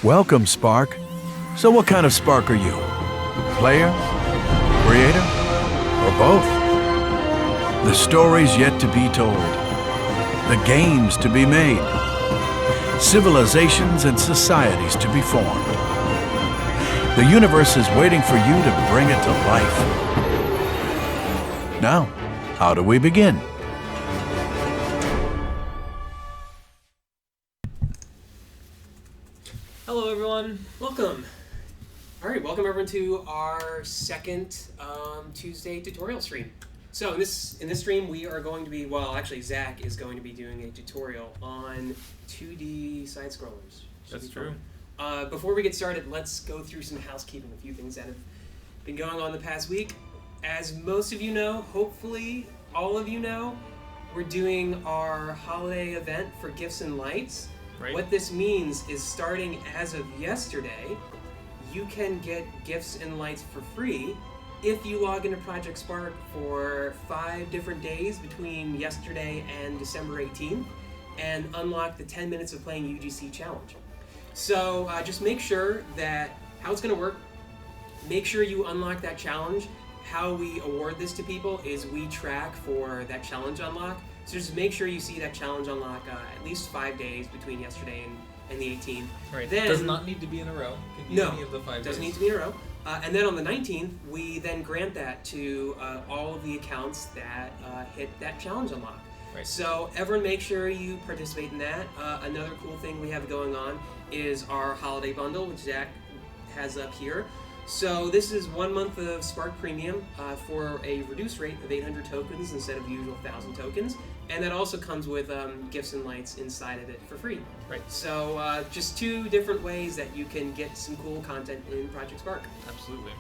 Welcome, Spark. So what kind of Spark are you? Player? Creator? Or both? The stories yet to be told. The games to be made. Civilizations and societies to be formed. The universe is waiting for you to bring it to life. Now, how do we begin? Hello everyone, welcome. Alright, welcome everyone to our second Tuesday tutorial stream. So in this stream we are going to be, well actually Zach is going to be doing a tutorial on 2D side scrollers. That's true. Before we get started, let's go through some housekeeping, a few things that have been going on the past week. As most of you know, hopefully all of you know, we're doing our holiday event for Gifts and Lights. Right. What this means is starting as of yesterday, you can get Gifts and Lights for free if you log into Project Spark for 5 different days between yesterday and December 18th and unlock the 10 minutes of playing UGC challenge. So just make sure that, how it's going to work, make sure you unlock that challenge. How we award this to people is we track for that challenge unlock. So just make sure you see that challenge unlock at least 5 days between yesterday and the 18th. Right. Then, does not need to be in a row. Can be no, any of the 5 days. Doesn't need to be in a row. And then on the 19th, we then grant that to all of the accounts that hit that challenge unlock. Right. So everyone make sure you participate in that. Another cool thing we have going on is our holiday bundle, which Zach has up here. So this is 1 month of Spark Premium for a reduced rate of 800 tokens instead of the usual 1,000 tokens. And that also comes with Gifts and Lights inside of it for free. Right. So just 2 different ways that you can get some cool content in Project Spark. Absolutely.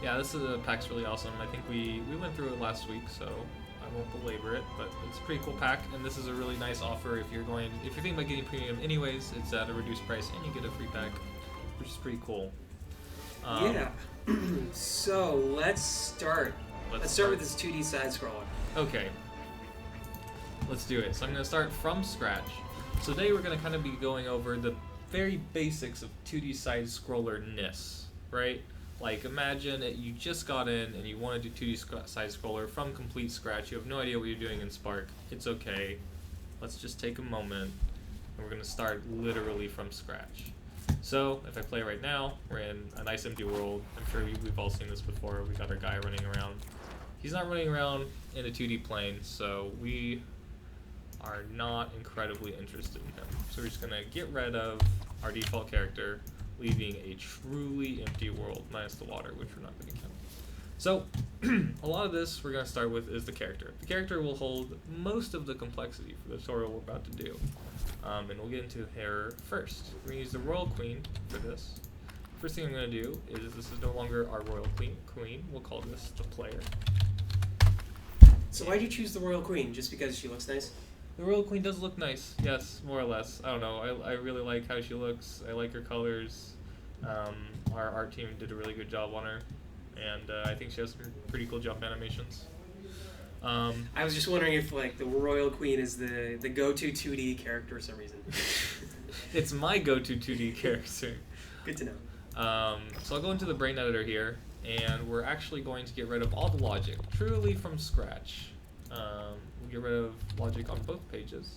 Yeah, this pack's really awesome. I think we went through it last week, so I won't belabor it, but it's a pretty cool pack, and this is a really nice offer if you're thinking about getting premium anyways. It's at a reduced price, and you get a free pack, which is pretty cool. Yeah. So let's start. Let's start with this 2D side scroller. Okay. Let's do it. So I'm going to start from scratch. So today we're going to kind of be going over the very basics of 2D side scroller-ness, right? Like imagine that you just got in and you want to do 2D side scroller from complete scratch. You have no idea what you're doing in Spark. It's okay. Let's just take a moment and we're going to start literally from scratch. So if I play right now, we're in a nice empty world. I'm sure we've all seen this before. We got our guy running around. He's not running around in a 2D plane, so we are not incredibly interested in him. So we're just going to get rid of our default character, leaving a truly empty world, minus the water, which we're not going to count. So a lot of this we're going to start with is the character. The character will hold most of the complexity for the tutorial we're about to do. And we'll get into her first. We're going to use the Royal Queen for this. First thing I'm going to do is, this is no longer our Royal Queen. We'll call this the player. So why'd you choose the Royal Queen? Just because she looks nice? The Royal Queen does look nice, yes, more or less. I don't know, I really like how she looks. I like her colors. Our art team did a really good job on her. And I think she has some pretty cool jump animations. I was just wondering if like the Royal Queen is the go-to 2D character for some reason. It's my go-to 2D character. Good to know. So I'll go into the brain editor here, and we're actually going to get rid of all the logic, truly from scratch. We'll get rid of logic on both pages,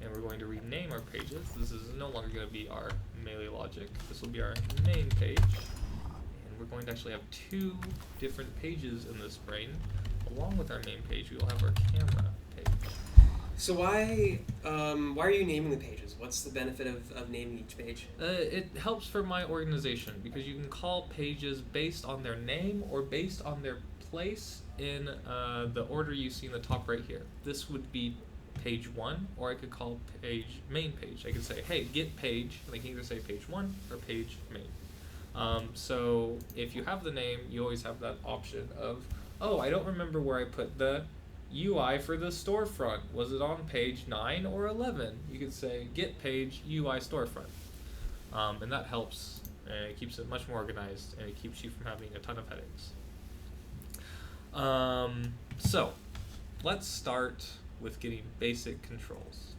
and we're going to rename our pages. This is no longer going to be our melee logic. This will be our main page, and we're going to actually have 2 different pages in this brain. Along with our main page, we will have our camera page. So why are you naming the pages? What's the benefit of naming each page? It helps for my organization because you can call pages based on their name or based on their place in the order you see in the top right here. This would be page 1, or I could call page main page. I could say, hey, get page, and I can either say page 1 or page main. So if you have the name, you always have that option of, oh, I don't remember where I put the UI for the storefront. Was it on page 9 or 11? You could say get page UI storefront. And that helps, and it keeps it much more organized, and it keeps you from having a ton of headaches. So let's start with getting basic controls.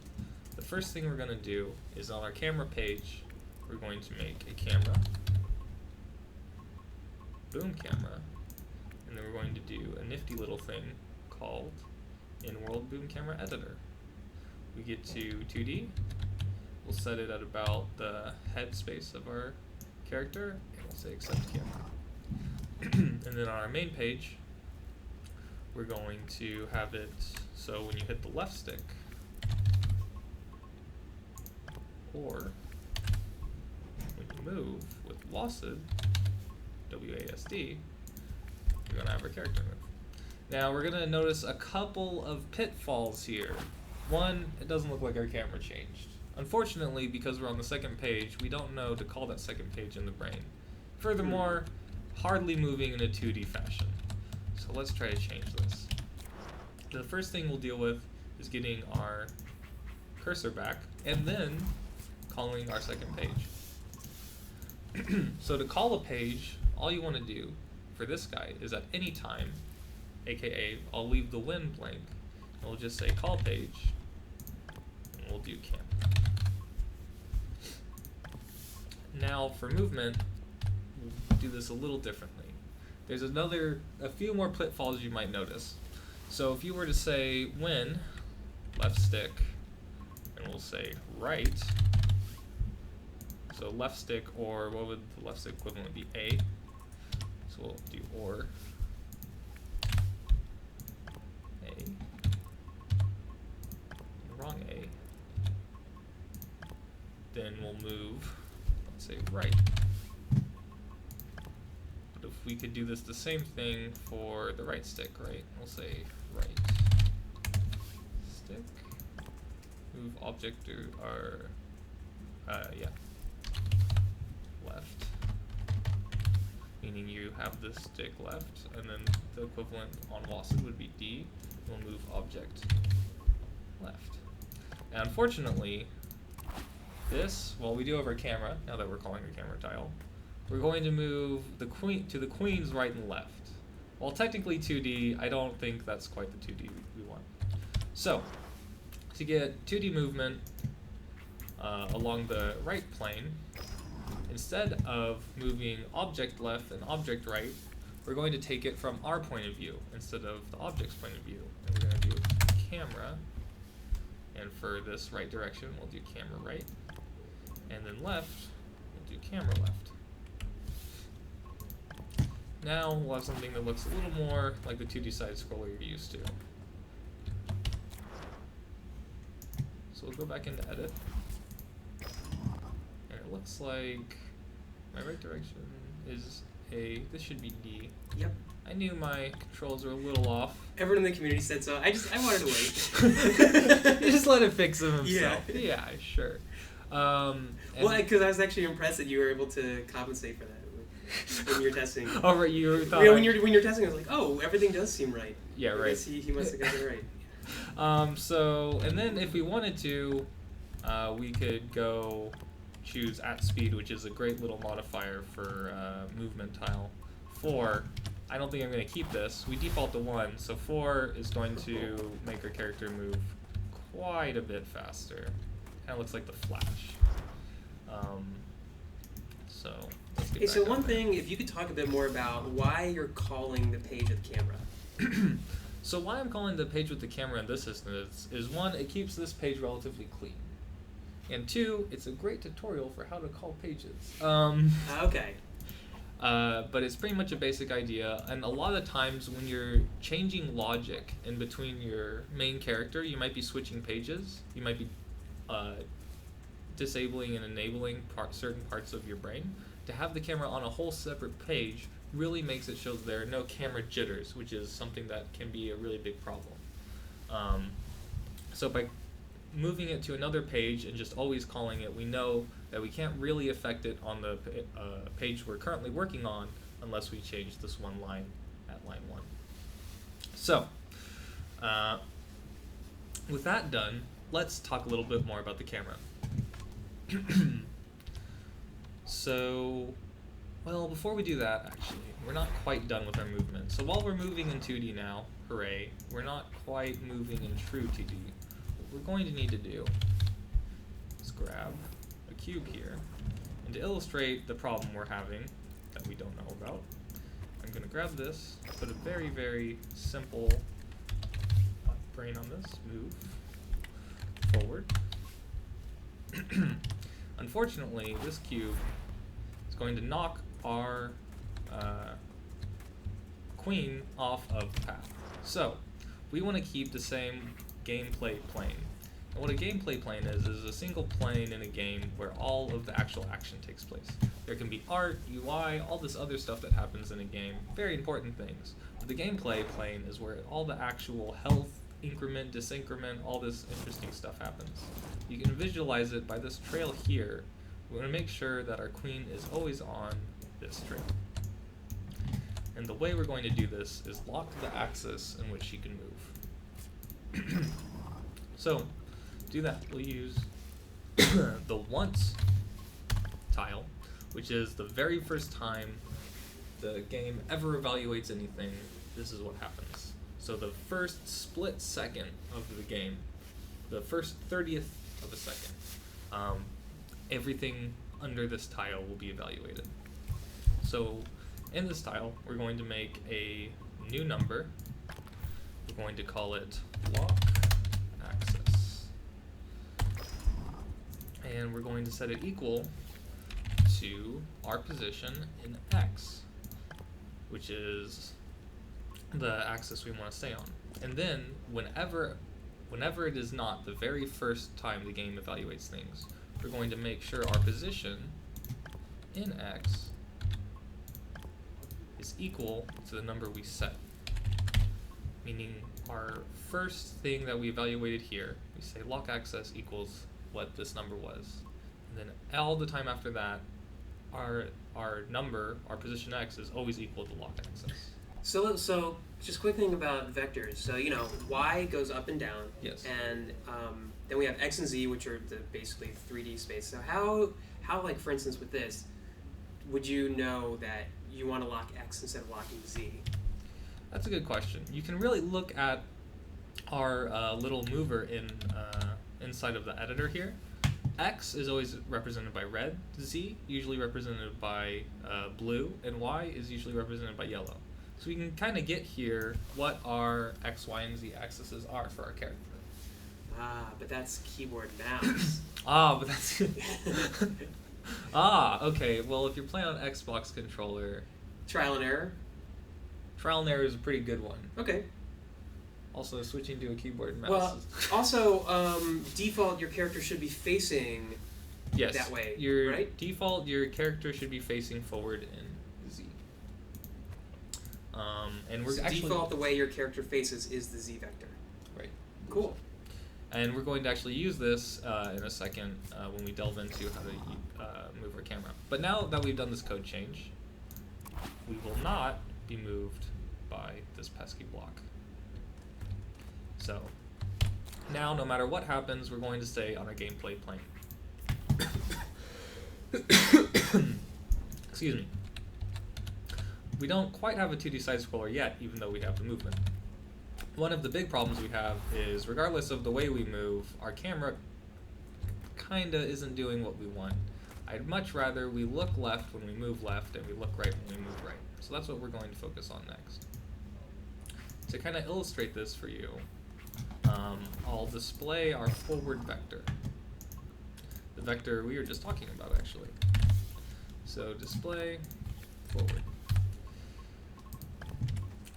The first thing we're going to do is on our camera page, we're going to make a camera, boom camera, and then we're going to do a nifty little thing called in-world boom camera editor. We get to 2D, we'll set it at about the head space of our character, and we'll say accept camera. And then on our main page, we're going to have it so when you hit the left stick, or when you move with WASD, W-A-S-D, you're going to have our character move. Now we're going to notice a couple of pitfalls here. One, it doesn't look like our camera changed. Unfortunately, because we're on the second page, we don't know to call that second page in the brain. Furthermore, hardly moving in a 2D fashion. So let's try to change this. The first thing we'll deal with is getting our cursor back, and then calling our second page. So to call a page, all you want to do for this guy is at any time, aka I'll leave the when blank, and we'll just say call page, and we'll do camera. Now for movement, we'll do this a little differently. There's a few more pitfalls you might notice. So if you were to say when, left stick, and we'll say right, so left stick, or what would the left stick equivalent be? A. So we'll do or A, wrong A. Then we'll move, let's say right. But if we could do this the same thing for the right stick, right? We'll say right stick, move object to our, left, meaning you have the stick left, and then the equivalent on WASD would be D. We'll move object left. Now, unfortunately, this, well, we do have our camera, now that we're calling our camera tile, we're going to move the queen to the queen's right and left. While technically 2D, I don't think that's quite the 2D we want. So, to get 2D movement along the right plane, instead of moving object left and object right, we're going to take it from our point of view instead of the object's point of view. And we're going to do camera, and for this right direction, we'll do camera right, and then left, we'll do camera left. Now we'll have something that looks a little more like the 2D side scroller you're used to. So we'll go back into edit, and it looks like my right direction is A. This should be D. Yep. I knew my controls were a little off. Everyone in the community said so. I wanted to wait. You just let it fix him himself. Yeah. Yeah, sure. Well, because I was actually impressed that you were able to compensate for that when you're testing. Oh, right, you thought. You know, when you're testing, I was like, oh, everything does seem right. Yeah, I right. guess he must have got it right. So, and then if we wanted to, we could go choose at speed, which is a great little modifier for movement tile. 4, I don't think I'm going to keep this. We default to 1, so 4 is going to make our character move quite a bit faster. Kind of looks like the Flash. So let's get Hey, back so on one there. thing, if you could talk a bit more about why you're calling the page with camera. So why I'm calling the page with the camera in this instance is 1, it keeps this page relatively clean. And 2, it's a great tutorial for how to call pages. Okay. But it's pretty much a basic idea, and a lot of times when you're changing logic in between your main character, you might be switching pages, you might be disabling and enabling certain parts of your brain. To have the camera on a whole separate page really makes it so there are no camera jitters, which is something that can be a really big problem. So by moving it to another page and just always calling it, we know that we can't really affect it on the page we're currently working on unless we change this one line at line 1. So, with that done, let's talk a little bit more about the camera. So, well, before we do that, actually, we're not quite done with our movement. So while we're moving in 2D now, hooray, we're not quite moving in true 2D. What we're going to need to do is grab a cube here And to illustrate the problem we're having that we don't know about, I'm going to grab this, put a very, very simple brain on this, move forward. Unfortunately, this cube is going to knock our queen off of the path. So we want to keep the same gameplay plane. And what a gameplay plane is a single plane in a game where all of the actual action takes place. There can be art, UI, all this other stuff that happens in a game, very important things. But the gameplay plane is where all the actual health, increment, disincrement, all this interesting stuff happens. You can visualize it by this trail here. We want to make sure that our queen is always on this trail. And the way we're going to do this is lock the axis in which she can move. So, to do that, we'll use the once tile, which is the very first time the game ever evaluates anything, this is what happens. So the first split second of the game, the first 30th of a second, everything under this tile will be evaluated. So in this tile, we're going to make a new number. We're going to call it lock axis. And we're going to set it equal to our position in X, which is the axis we want to stay on. And then whenever it is not the very first time the game evaluates things, we're going to make sure our position in X is equal to the number we set. Meaning our first thing that we evaluated here, we say lock axis equals what this number was. And then all the time after that, our number, our position X, is always equal to lock axis. So just a quick thing about vectors. So, y goes up and down. Yes. And then we have x and z, which are the basically 3D space. So how, like, for instance, with this, would you know that you want to lock x instead of locking z? That's a good question. You can really look at our little mover inside of the editor here. X is always represented by red, Z usually represented by blue, and Y is usually represented by yellow. So we can kind of get here what our X, Y, and Z axes are for our character. But that's keyboard mouse. But that's... okay. Well, if you're playing on Xbox controller... Trial and error? Trial and error is a pretty good one. Okay. Also, switching to a keyboard and mouse. Well, also, default, your character should be facing that way, right? Default, your character should be facing forward in Z. And we're actually... Default, the way your character faces is the Z vector. Right. Cool. And we're going to actually use this in a second when we delve into how to move our camera. But now that we've done this code change, we will not be moved by this pesky block. So now, no matter what happens, we're going to stay on our gameplay plane. Excuse me. We don't quite have a 2D side-scroller yet, even though we have the movement. One of the big problems we have is, regardless of the way we move, our camera kinda isn't doing what we want. I'd much rather we look left when we move left and we look right when we move right. So that's what we're going to focus on next. To kind of illustrate this for you, I'll display our forward vector. The vector we were just talking about, actually. So display forward.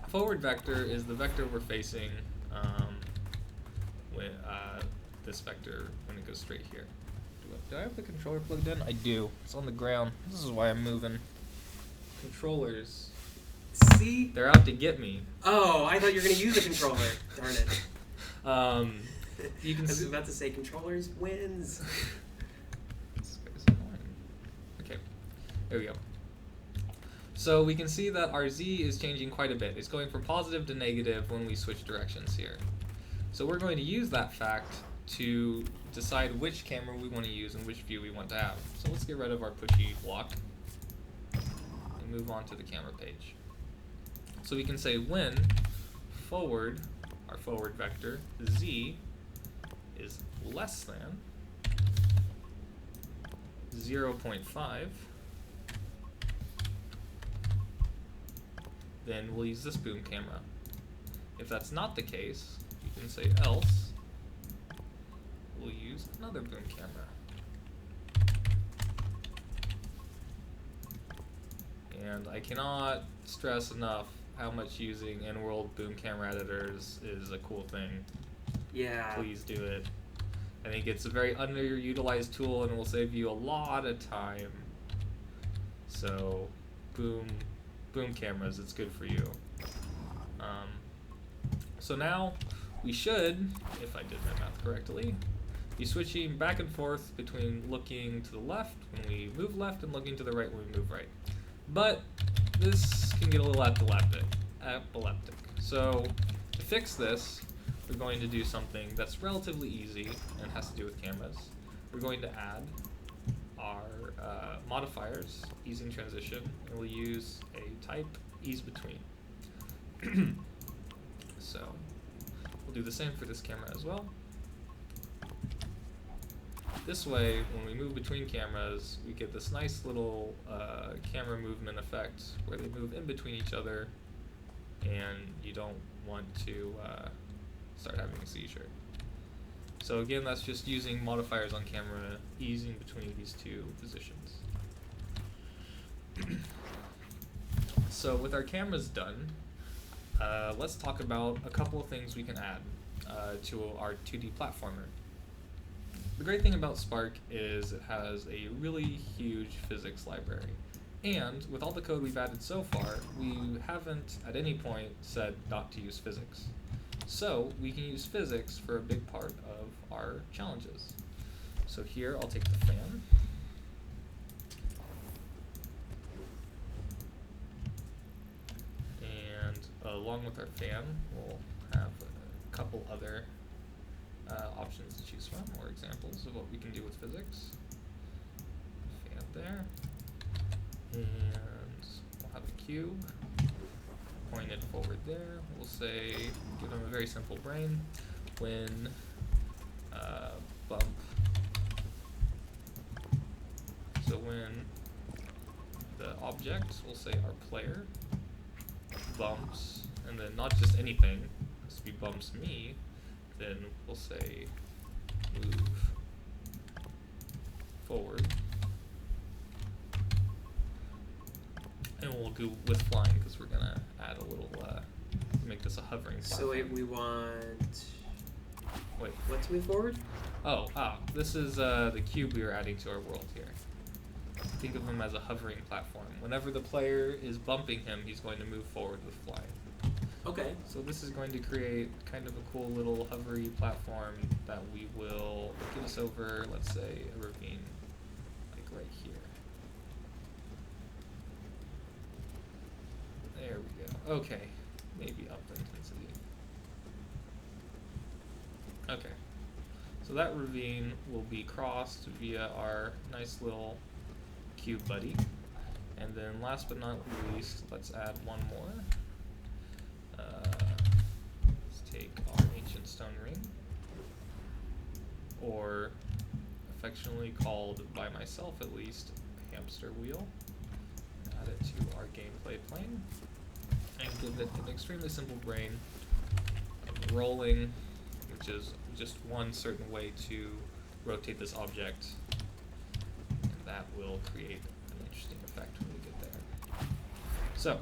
Forward vector is the vector we're facing when this vector when it goes straight here. Do I have the controller plugged in? I do. It's on the ground. This is why I'm moving. Controllers. See? They're out to get me. Oh, I thought you were going to use the controller. Darn it. You can I was about to say controllers wins. Okay, there we go. So we can see that our Z is changing quite a bit. It's going from positive to negative when we switch directions here. So we're going to use that fact to decide which camera we want to use and which view we want to have. So let's get rid of our pushy block and move on to the camera page. So we can say when forward, our forward vector, Z, is less than 0.5, then we'll use this boom camera. If that's not the case, you can say else, we'll use another boom camera. And I cannot stress enough how much using in-world boom camera editors is a cool thing. Yeah. Please do it. I think it's a very underutilized tool and will save you a lot of time. So, boom cameras, it's good for you. So now we should, if I did my math correctly, be switching back and forth between looking to the left when we move left and looking to the right when we move right. But this can get a little epileptic. So to fix this, we're going to do something that's relatively easy and has to do with cameras. We're going to add our modifiers, easing transition, and we'll use a type ease between. So we'll do the same for this camera as well. This way, when we move between cameras, we get this nice little camera movement effect where they move in between each other, and you don't want to start having a seizure. So again, that's just using modifiers on camera, easing between these two positions. So with our cameras done, let's talk about a couple of things we can add to our 2D platformer. The great thing about Spark is it has a really huge physics library. And with all the code we've added so far, we haven't at any point said not to use physics. So we can use physics for a big part of our challenges. So here I'll take the fan. And along with our fan, we'll have a couple other options to choose from, or examples of what we can do with physics. Fan there. And we'll have a cube. Point it forward there. We'll say, give them a very simple brain. When bump. So when the object, we'll say our player, bumps, and then not just anything, it has to be bumps me, then we'll say move forward. And we'll go with flying because we're gonna add a little, make this a hovering platform. So wait, we want. Wait. Let's move forward. This is the cube we are adding to our world here. Think of him as a hovering platform. Whenever the player is bumping him, he's going to move forward with flying. Okay. So this is going to create kind of a cool little hovery platform that we will get us over, let's say, a ravine, like right here. There we go. Okay, maybe up intensity. Okay, so that ravine will be crossed via our nice little cube buddy. And then last but not least, let's add one more. Let's take our ancient stone ring, or affectionately called by myself at least, hamster wheel. Add it to our gameplay plane and give it an extremely simple brain of rolling, which is just one certain way to rotate this object, and that will create an interesting effect when we get there. So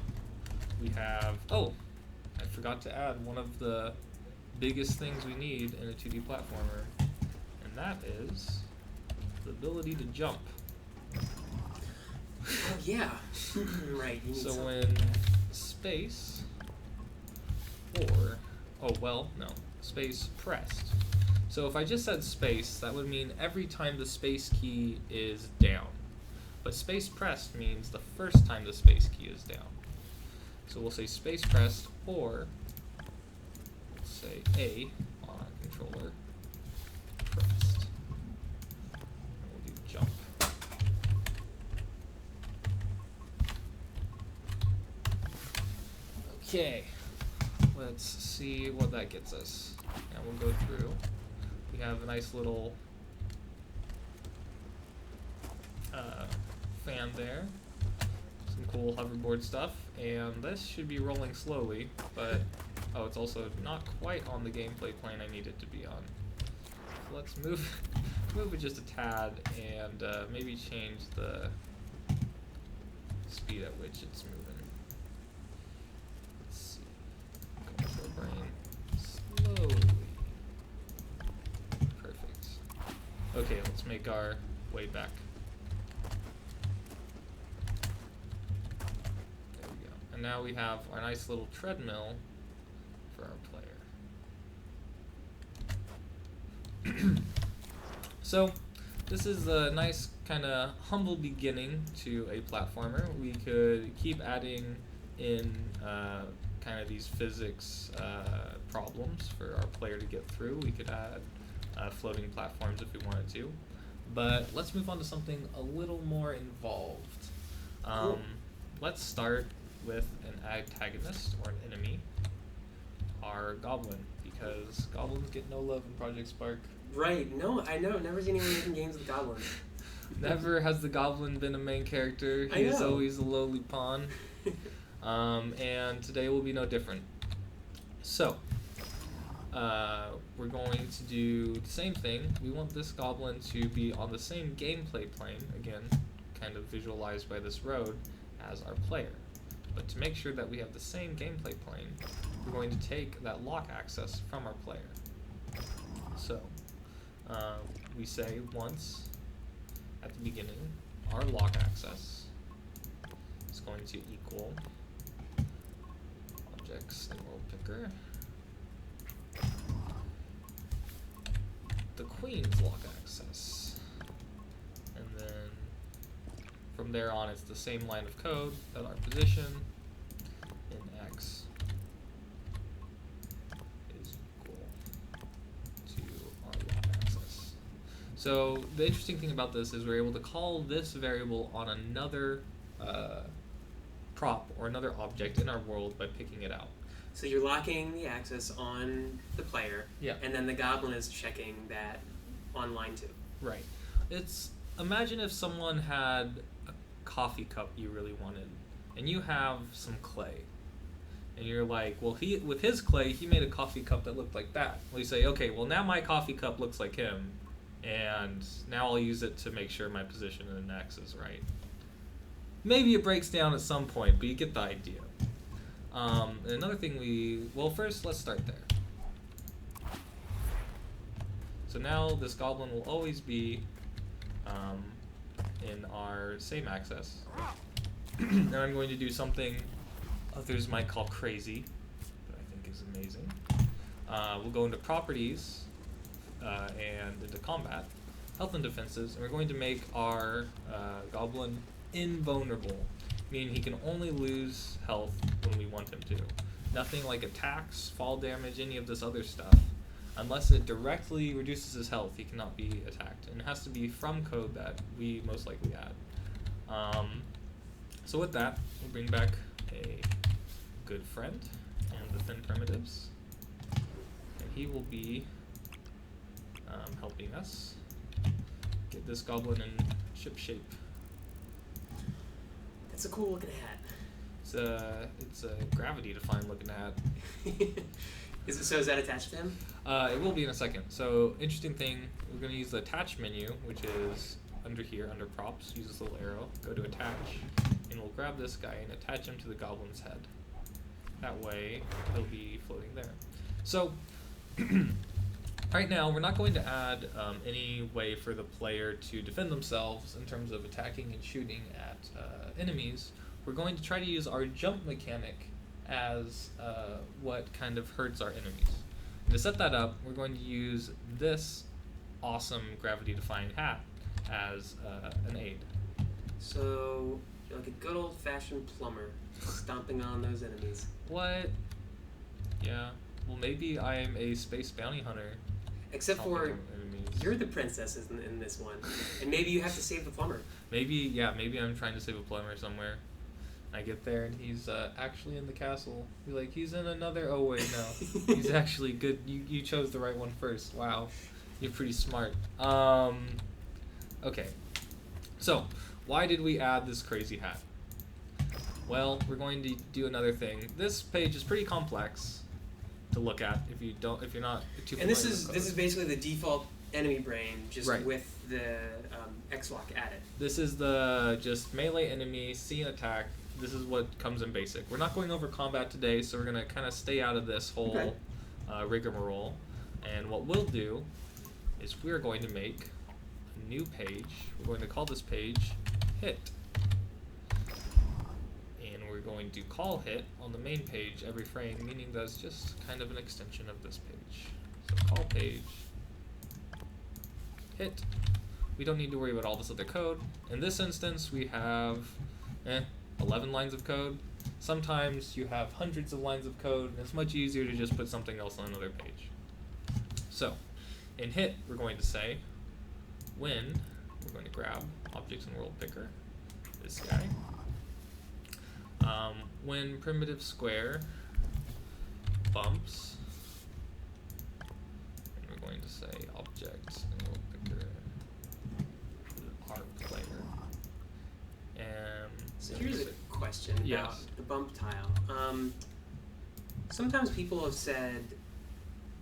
we have, I forgot to add one of the biggest things we need in a 2D platformer, and that is the ability to jump. Oh yeah. Right. You need So something. when space, or, space pressed. So if I just said space, that would mean every time the space key is down. But space pressed means the first time the space key is down. So we'll say space pressed, or let's say A on our controller pressed. And we'll do jump. Okay, let's see what that gets us. And we'll go through. We have a nice little fan there. Some cool hoverboard stuff, and this should be rolling slowly, but oh, it's also not quite on the gameplay plane I need it to be on. So let's move it just a tad, and maybe change the speed at which it's moving. Let's see. Go into our brain slowly. Perfect. Okay, let's make our way back. There we go. And now we have our nice little treadmill for our player. So, this is a nice kind of humble beginning to a platformer. We could keep adding in kind of these physics problems for our player to get through. We could add floating platforms if we wanted to. But let's move on to something a little more involved. Cool. Let's start with an antagonist or an enemy, our goblin, because goblins get no love in Project Spark. Right. No, I know. Never seen anyone making games with goblins. Never has the goblin been a main character. I He is know. always a lowly pawn. And today will be no different. So, we're going to do the same thing. We want this goblin to be on the same gameplay plane, again, kind of visualized by this road, as our player. But to make sure that we have the same gameplay plane, we're going to take that lock access from our player. So, we say once at the beginning, our lock access is going to equal objects in world picker, the queen's lock access, and then from there on it's the same line of code that our position in X is equal to our lock access. So the interesting thing about this is we're able to call this variable on another prop or another object in our world by picking it out. So you're locking the access on the player, Yeah. and then the goblin is checking that on line 2. Right. Imagine if someone had a coffee cup you really wanted, and you have some clay, and you're like, well, with his clay, he made a coffee cup that looked like that. Well, you say, okay, well now my coffee cup looks like him, and now I'll use it to make sure my position in the X is right. Maybe it breaks down at some point, but you get the idea. And another thing first let's start there. So now this goblin will always be in our same access. And I'm going to do something others might call crazy, but I think is amazing. We'll go into properties and into combat, health and defenses, and we're going to make our goblin invulnerable, meaning he can only lose health when we want him to. Nothing like attacks, fall damage, any of this other stuff. Unless it directly reduces his health, he cannot be attacked. And it has to be from code that we most likely add. So with that, we'll bring back a good friend and the thin primitives. And he will be helping us get this goblin in ship shape. That's a cool looking hat. It's a gravity-defying looking hat. So is that attached to him? It will be in a second. So, interesting thing, we're going to use the attach menu, which is under here, under props. Use this little arrow, go to attach, and we'll grab this guy and attach him to the goblin's head. That way, he'll be floating there. So, right now, we're not going to add any way for the player to defend themselves in terms of attacking and shooting at enemies. We're going to try to use our jump mechanic as what kind of hurts our enemies. And to set that up, we're going to use this awesome gravity-defying hat as an aid. So you're like a good old-fashioned plumber, stomping on those enemies. What? Yeah. Well, maybe I'm a space bounty hunter. Except stomping for on enemies. you're the princess in this one, and maybe you have to save the plumber. Maybe I'm trying to save a plumber somewhere. I get there and he's actually in the castle. Be like, he's in another. Oh wait, no, he's actually good. You chose the right one first. Wow, you're pretty smart. Okay, So, why did we add this crazy hat? Well, we're going to do another thing. This page is pretty complex to look at if you're not too familiar And this with code. is basically the default enemy brain, just Right. with the X-Lock added. This is the just melee enemy, see an attack. This is what comes in basic. We're not going over combat today, so we're going to kind of stay out of this whole Okay. rigmarole. And what we'll do is we're going to make a new page. We're going to call this page hit. And we're going to call hit on the main page every frame, meaning that's just kind of an extension of this page. So call page hit. We don't need to worry about all this other code. In this instance, we have 11 lines of code. Sometimes you have hundreds of lines of code, and it's much easier to just put something else on another page. So, in hit, we're going to say when, we're going to grab objects in world picker, this guy. When primitive square bumps, and we're going to say objects in world picker our player. And So here's a question about Yes. the bump tile. Sometimes people have said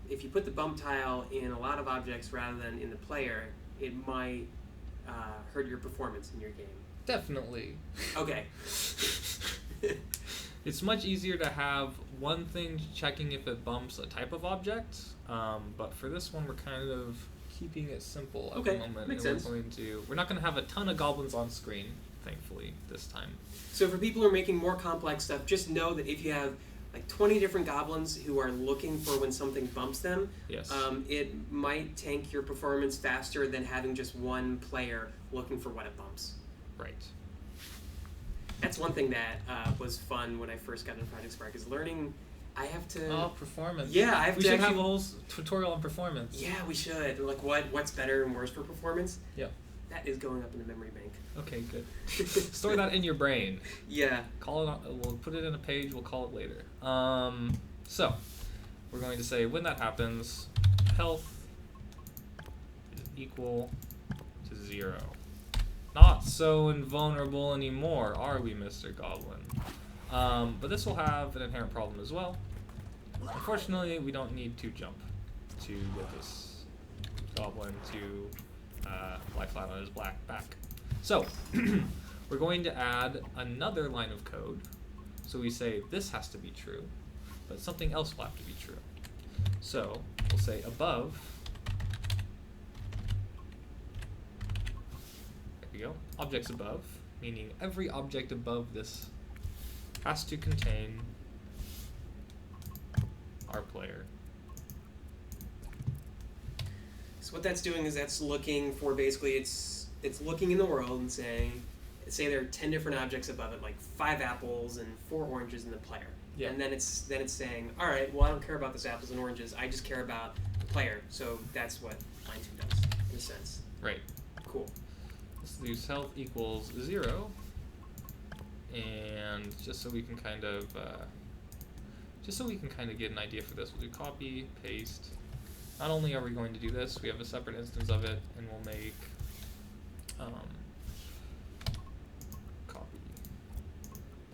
if you put the bump tile in a lot of objects rather than in the player, it might hurt your performance in your game. definitely. Okay. It's much easier to have one thing checking if it bumps a type of object, but for this one we're kind of keeping it simple at Okay, the moment. makes and sense. We're not going to have a ton of goblins on screen, thankfully, this time. So for people who are making more complex stuff, just know that if you have like 20 different goblins who are looking for when something bumps them, Yes. it might tank your performance faster than having just one player looking for when it bumps. Right. That's one thing that was fun when I first got into Project Spark, is learning. I have to. Oh, performance. Yeah, I have we to should actually. have a whole tutorial on performance. Yeah, we should. Like what's better and worse for performance? Yep. That is going up in the memory bank. Okay, good. Store that in your brain. Yeah. Call it. We'll put it in a page. We'll call it later. So we're going to say when that happens, health is equal to 0. Not so invulnerable anymore, are we, Mr. Goblin? But this will have an inherent problem as well. Unfortunately, we don't need to jump to get this goblin to lie flat on his black back. So, we're going to add another line of code. So we say this has to be true, but something else will have to be true. So, we'll say above. There we go. Objects above, meaning every object above this has to contain our player. So what that's doing is that's looking for basically it's looking in the world and saying, say there are 10 different objects above it, like 5 apples and 4 oranges in the player. Yeah. And then it's saying, all right, well I don't care about those apples and oranges. I just care about the player. So that's what line 2 does in a sense. Right. Cool. So use health equals 0, and just so we can kind of get an idea for this, we'll do copy, paste. Not only are we going to do this, we have a separate instance of it, and we'll make copy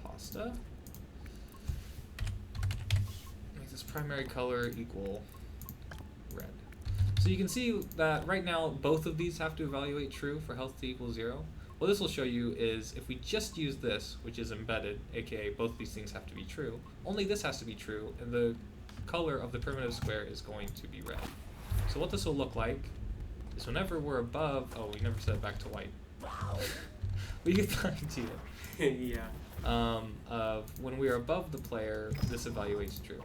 pasta. Make this primary color equal red. So you can see that right now both of these have to evaluate true for health to equal 0. What this will show you is if we just use this, which is embedded, aka both these things have to be true, only this has to be true, and the color of the primitive square is going to be red. So what this will look like is whenever we're above, oh, we never set it back to white. We get the idea. Yeah. Of when we are above the player, this evaluates true.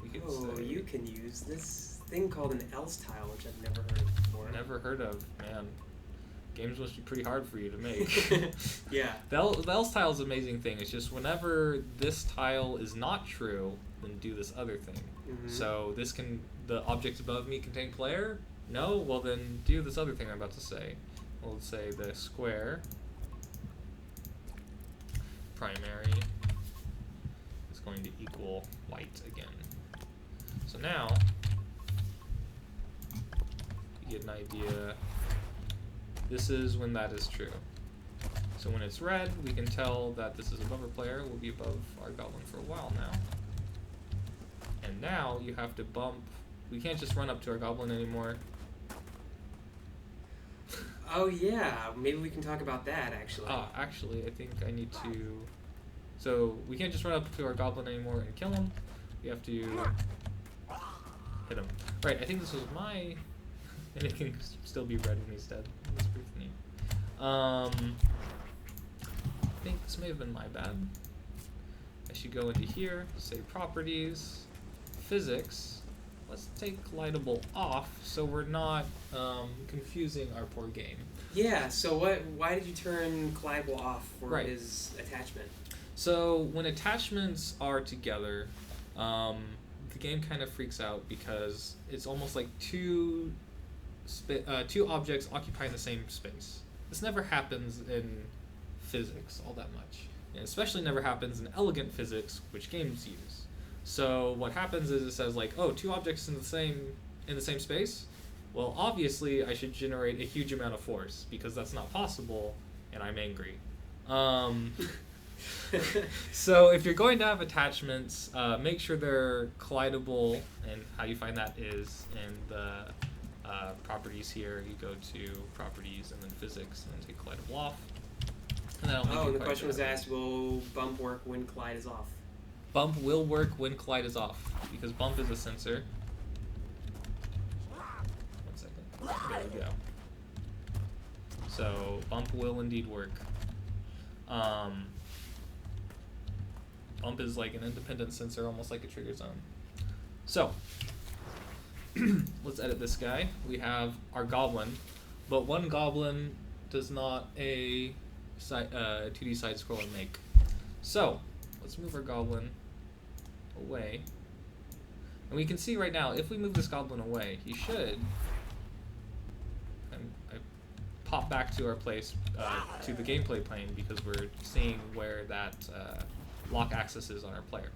We could Oh, say, you can use this thing called an else tile, which I've never heard of before. never heard of, man. Games must be pretty hard for you to make. Yeah. The else tile is an amazing thing. It's just whenever this tile is not true, then do this other thing. Mhm. So the object above me contain player? No? Well then do this other thing I'm about to say. We'll say the square primary is going to equal white again. So now you get an idea. This is when that is true. So when it's red, we can tell that this is above our player. We'll be above our goblin for a while now. And now you have to bump. We can't just run up to our goblin anymore. Oh yeah, maybe we can talk about that actually. Actually, I think I need to. So we can't just run up to our goblin anymore and kill him. We have to hit him. Right, I think this was my. And it can still be red when he's dead. That's pretty neat. I think this may have been my bad. I should go into here, say properties, physics. Let's take collidable off so we're not confusing our poor game. Yeah, so why did you turn collidable off for his attachment? So when attachments are together, the game kind of freaks out because it's almost like two objects occupying the same space. This never happens in physics all that much. And especially never happens in elegant physics, which games use. So what happens is it says like, oh, two objects in the same space? Well, obviously I should generate a huge amount of force because that's not possible, and I'm angry. So if you're going to have attachments, make sure they're collidable, and how you find that is in the properties here. You go to properties and then physics and then take collidable off. And the question was asked, will bump work when collide is off? Bump will work when collide is off, because bump is a sensor. 1 second. There we go. So bump will indeed work. Bump is like an independent sensor, almost like a trigger zone. So let's edit this guy. We have our goblin, but one goblin does not a 2D side scroller make. So let's move our goblin away. And we can see right now, if we move this goblin away, he should. And I pop back to our place, to the gameplay plane, because we're seeing where that lock axis is on our player.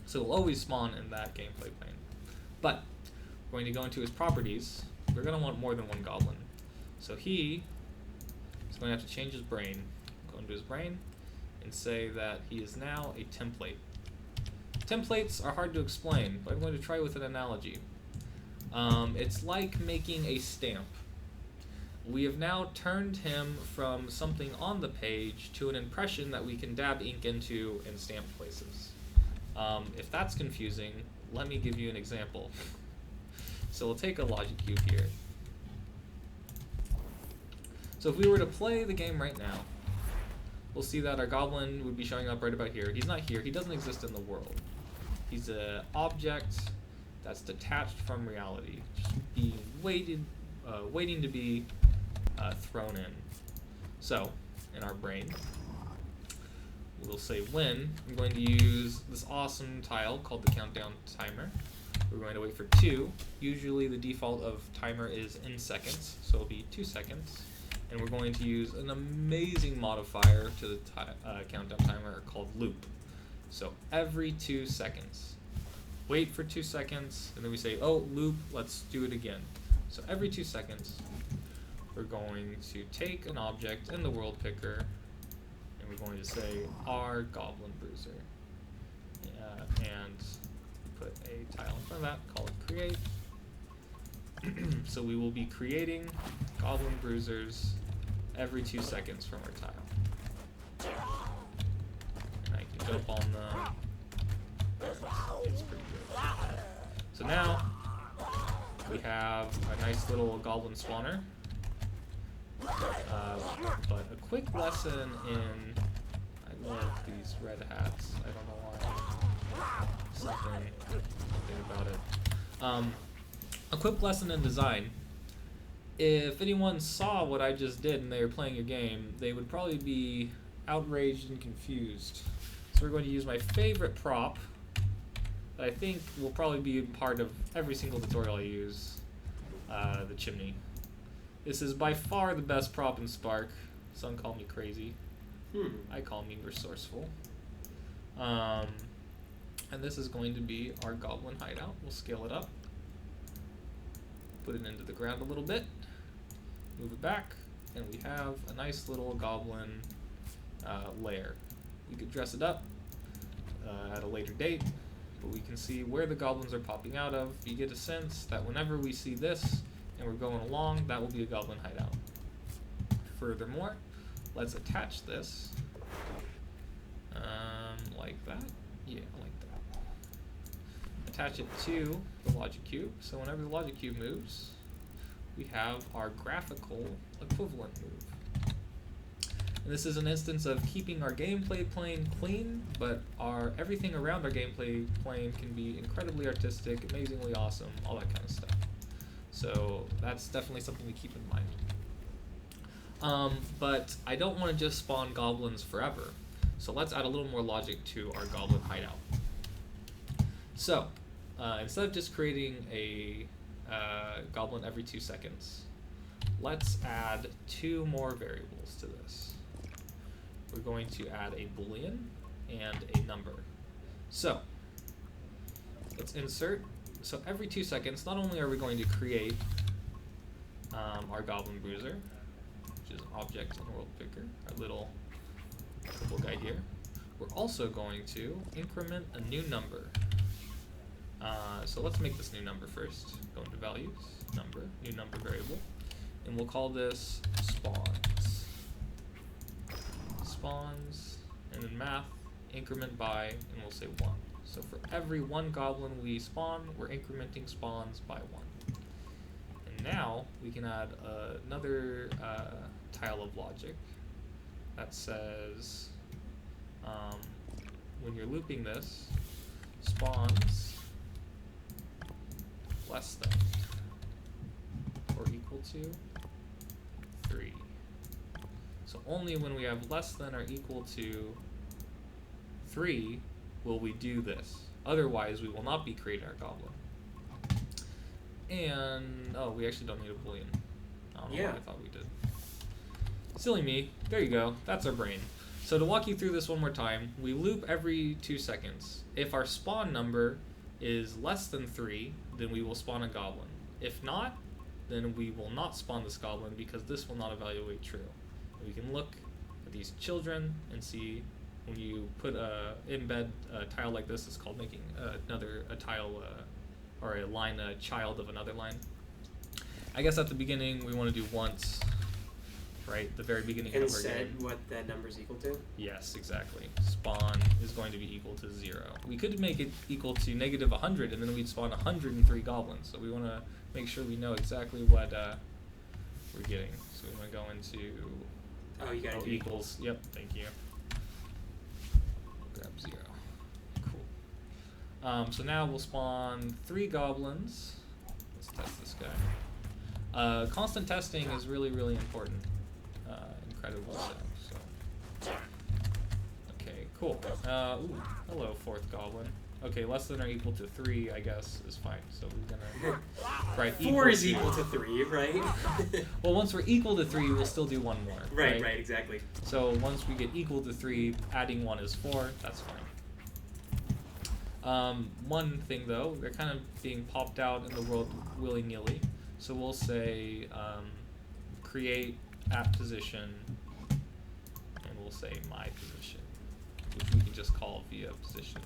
So it'll always spawn in that gameplay plane. But we're going to go into his properties. We're going to want more than one goblin. So he is going to have to change his brain. Go into his brain and say that he is now a template. Templates are hard to explain, but I'm going to try with an analogy. It's like making a stamp. We have now turned him from something on the page to an impression that we can dab ink into and stamp places. If that's confusing, let me give you an example. So we'll take a logic cube here. So if we were to play the game right now, we'll see that our goblin would be showing up right about here. He's not here. He doesn't exist in the world. He's an object that's detached from reality, just being waiting to be thrown in. So, in our brain, we'll say when. I'm going to use this awesome tile called the countdown timer. We're going to wait for 2. Usually the default of timer is in seconds, so it'll be 2 seconds. And we're going to use an amazing modifier to the countdown timer called loop. So every 2 seconds. Wait for 2 seconds, and then we say, oh, loop, let's do it again. So every 2 seconds, we're going to take an object in the world picker, and we're going to say our goblin bruiser. And put a tile in front of that, call it create. So we will be creating goblin bruisers every 2 seconds from our tile. And I can jump on them. It's pretty good. So now we have a nice little goblin spawner. But a quick lesson in, I love these red hats. I don't know why. Something about it. A quick lesson in design. If anyone saw what I just did and they were playing your game, they would probably be outraged and confused. So we're going to use my favorite prop that I think will probably be part of every single tutorial I use, the chimney. This is by far the best prop in Spark. Some call me crazy. I call me resourceful. And this is going to be our goblin hideout. We'll scale it up. Put it into the ground a little bit. Move it back. and we have a nice little goblin lair. We could dress it up at a later date, but we can see where the goblins are popping out of. You get a sense that whenever we see this and we're going along, that will be a goblin hideout. Furthermore, let's attach this like that. Yeah, like that. Attach it to the logic cube, so whenever the logic cube moves, we have our graphical equivalent move. And this is an instance of keeping our gameplay plane clean, but everything around our gameplay plane can be incredibly artistic, amazingly awesome, all that kind of stuff. So that's definitely something to keep in mind. But I don't want to just spawn goblins forever, so let's add a little more logic to our goblin hideout. So instead of just creating a goblin every 2 seconds, let's add 2 more variables to this. We're going to add a boolean and a number. So let's insert. So every 2 seconds, not only are we going to create our goblin bruiser, which is an object in world picker, our little guy here, we're also going to increment a new number. So let's make this new number first. Go into values, number, new number variable, and we'll call this spawns. Spawns, and in math, increment by, and we'll say 1. So for every 1 goblin we spawn, we're incrementing spawns by 1. And now we can add another tile of logic that says when you're looping this, spawns less than or equal to 3. So only when we have less than or equal to 3 will we do this. Otherwise, we will not be creating our goblin. And, oh, we actually don't need a boolean. I don't know why I thought we did. Silly me. There you go. That's our brain. So to walk you through this one more time, we loop every 2 seconds. If our spawn number is less than 3, then we will spawn a goblin. If not, then we will not spawn this goblin because this will not evaluate true. We can look at these children and see when you put embed a tile like this, it's called making a tile or a line a child of another line. I guess at the beginning we want to do once, right? The very beginning and of our set game. what that number is equal to. Yes, exactly. Spawn is going to be equal to 0. We could make it equal to negative 100, and then we'd spawn 103 goblins. So we want to make sure we know exactly what we're getting. So we want to go into You got equals. Yep, thank you. Grab 0. Cool. So now we'll spawn 3 goblins. Let's test this guy. Constant testing is really, really important. Incredible stuff. So. Okay, cool. Ooh, hello, 4th goblin. Okay, less than or equal to 3, I guess, is fine. So we're gonna write 4 is equal to 3, right? Well, once we're equal to 3, we'll still do 1 more. Right, exactly. So once we get equal to 3, adding 1 is 4. That's fine. One thing though, they're kind of being popped out in the world willy-nilly. So we'll say create at position, and we'll say my position, which we can just call via position.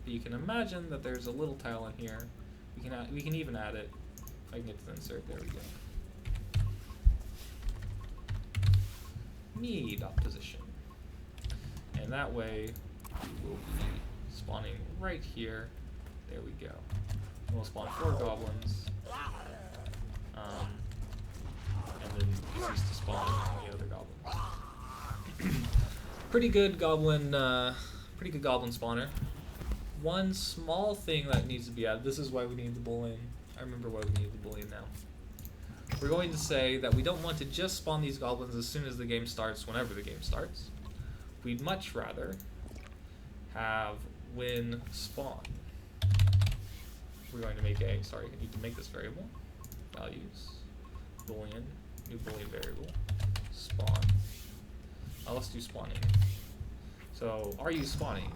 But you can imagine that there's a little tile in here. We can even add it. If I can get to the insert, there we go. Me.position. And that way we will be spawning right here. There we go. And we'll spawn 4 goblins. And then cease to spawn any other goblins. Pretty good goblin spawner. One small thing that needs to be added. This is why we need the boolean. I remember why we need the boolean now. We're going to say that we don't want to just spawn these goblins as soon as the game starts, whenever the game starts. We'd much rather have when spawn. We're going to make I need to make this variable. Values, boolean, new boolean variable, spawn. Let's do spawning. So, are you spawning?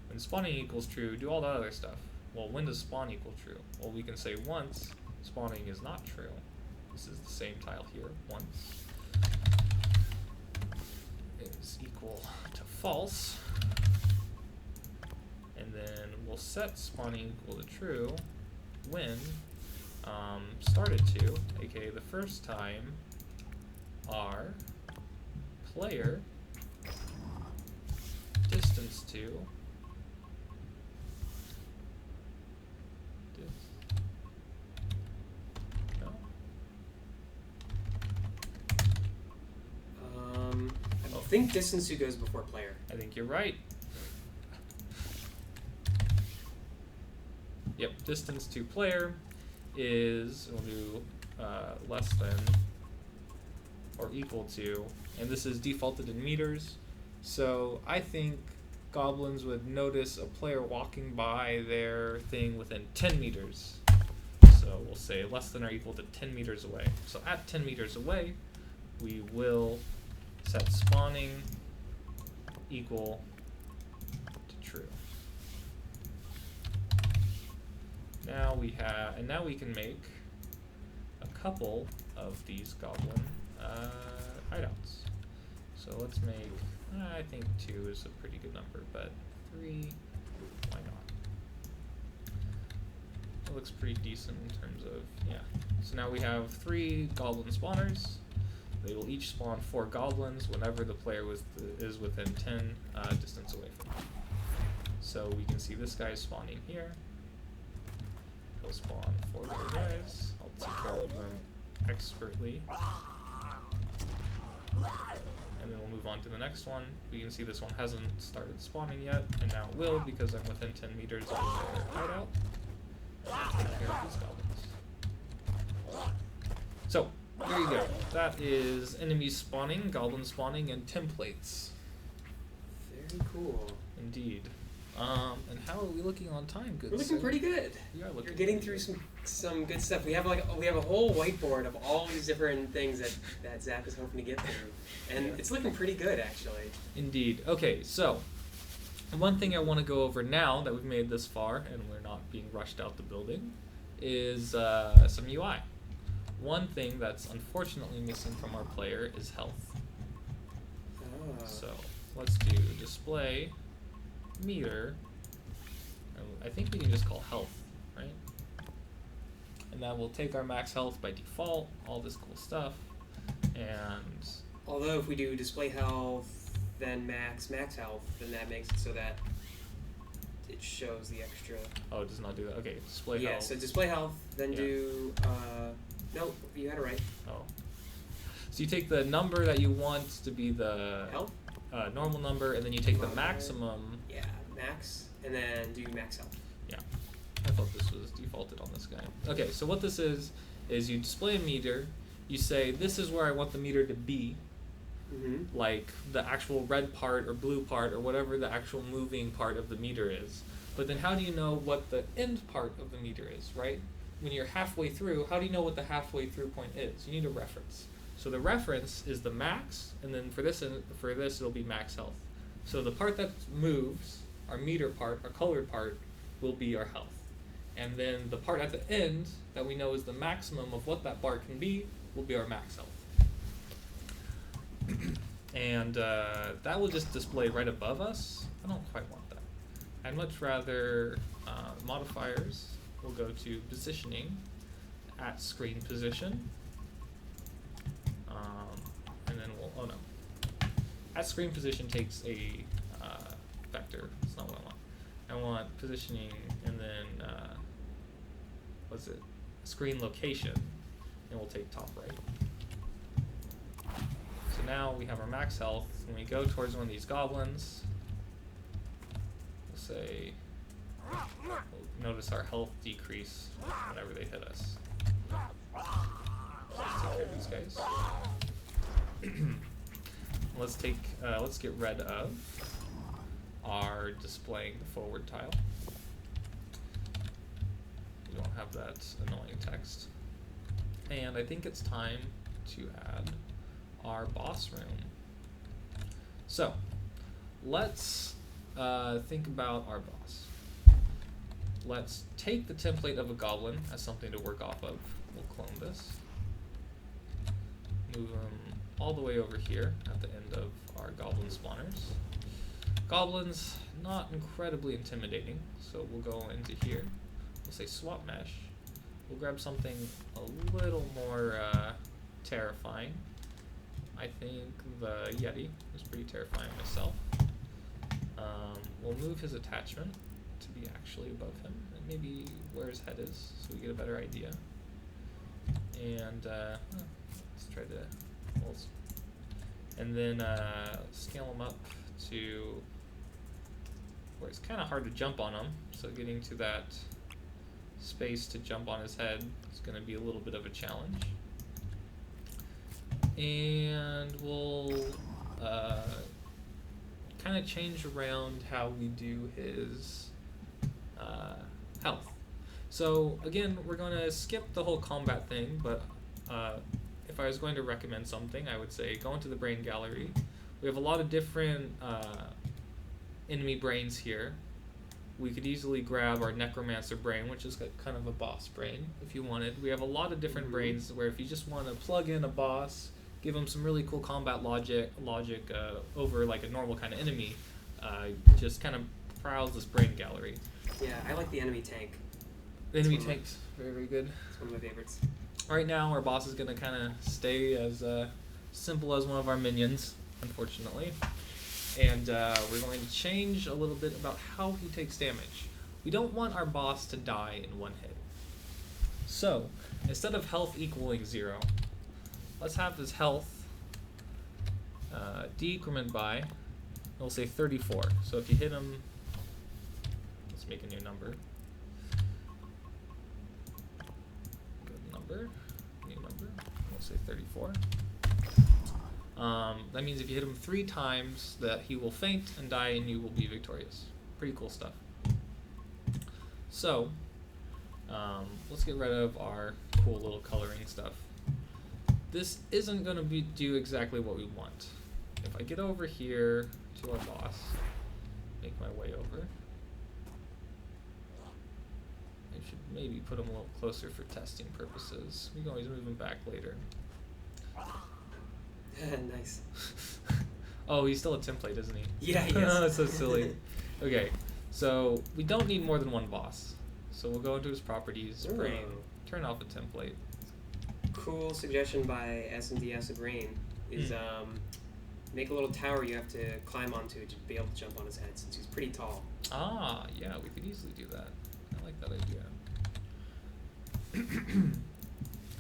When spawning equals true, do all that other stuff. Well, when does spawn equal true? Well, we can say once spawning is not true. This is the same tile here, once. is equal to false. And then we'll set spawning equal to true when started to, aka the first time, our player distance to I think distance to goes before player. I think you're right. Yep, distance to player is, we'll do less than or equal to, and this is defaulted in meters. So I think goblins would notice a player walking by their thing within 10 meters. So we'll say less than or equal to 10 meters away. So at 10 meters away, we will set spawning equal to true. Now we have, and now we can make a couple of these goblin hideouts. So let's make, I think 2 is a pretty good number, but 3, why not? It looks pretty decent in terms of, yeah. So now we have 3 goblin spawners. They will each spawn 4 goblins whenever the player is within 10 distance away from them. So we can see this guy is spawning here. He'll spawn 4 little guys. I'll take care of them expertly. And then we'll move on to the next one. We can see this one hasn't started spawning yet, and now it will because I'm within 10 meters of their hideout. And take care of these goblins. So, there you go. That is enemies spawning, goblin spawning, and templates. Very cool. Indeed. And how are we looking on time? Good. We're looking pretty good. You are looking. You're getting through some good stuff. We have a whole whiteboard of all these different things that Zach is hoping to get through, and it's looking pretty good actually. Indeed. Okay, so one thing I want to go over now that we've made this far and we're not being rushed out the building is some UI. One thing that's unfortunately missing from our player is health. So let's do display meter. I think we can just call health, right? And that will take our max health by default, all this cool stuff. And although if we do display health, then max health, then that makes it so that it shows the extra. Oh, it does not do that. Okay, display health. Yeah, so display health, then Yeah. do no, you had it right. Oh. So you take the number that you want to be the Health? normal number, and then you take the maximum. Yeah, max, and then do max health. Yeah, I thought this was defaulted on this guy. Okay, so what this is you display a meter, you say this is where I want the meter to be, Mm-hmm. like the actual red part or blue part or whatever the actual moving part of the meter is. But then how do you know what the end part of the meter is, right? When you're halfway through, how do you know what the halfway through point is? You need a reference. So the reference is the max, and then for this it'll be max health. So the part that moves, our meter part, our colored part, will be our health. And then the part at the end that we know is the maximum of what that bar can be will be our max health. And that will just display right above us. I don't quite want that. I'd much rather modifiers. We'll go to positioning at screen position. And then we'll, oh no. At screen position takes a vector. That's not what I want. I want positioning and then, what's it? Screen location. And we'll take top right. So now we have our max health. When we go towards one of these goblins, we'll say, we'll notice our health decrease whenever they hit us. Let's take care of these guys. Let's get rid of our displaying the forward tile. We don't have that annoying text. And I think it's time to add our boss room. So let's think about our boss. Let's take the template of a goblin as something to work off of. We'll clone this. Move him all the way over here at the end of our goblin spawners. Goblins, not incredibly intimidating, so we'll go into here. We'll say swap mesh. We'll grab something a little more terrifying. I think the Yeti is pretty terrifying myself. We'll move his attachment to be actually above him, and maybe where his head is, so we get a better idea. And let's try to, and then scale him up to where it's kind of hard to jump on him. So getting to that space to jump on his head is going to be a little bit of a challenge. And we'll kind of change around how we do his health. So again, we're going to skip the whole combat thing, but if I was going to recommend something, I would say go into the brain gallery. We have a lot of different enemy brains here. We could easily grab our necromancer brain, which is kind of a boss brain if you wanted. We have a lot of different brains where if you just want to plug in a boss, give them some really cool combat logic over like a normal kind of enemy, just kind of prowls this brain gallery. Yeah, I like the enemy tank. The enemy tank's very, very good. It's one of my favorites. Right now, our boss is going to kind of stay as simple as one of our minions, unfortunately. And we're going to change a little bit about how he takes damage. We don't want our boss to die in one hit. So, instead of health equaling 0, let's have his health decrement by, we'll say 34. So if you hit him, let's make a new number. New number, we'll say 34. That means if you hit him 3 times, that he will faint and die and you will be victorious. Pretty cool stuff. So, let's get rid of our cool little coloring stuff. This isn't going to do exactly what we want. If I get over here to our boss, make my way over, I should maybe put him a little closer for testing purposes. We can always move him back later. Nice. Oh, he's still a template, isn't he? Yeah, he is. That's so silly. Okay, so we don't need more than one boss. So we'll go into his properties, brain, turn off a template. Cool suggestion by S&D Acid Rain is make a little tower you have to climb onto to be able to jump on his head since he's pretty tall. Ah, yeah, we could easily do that. I like that idea.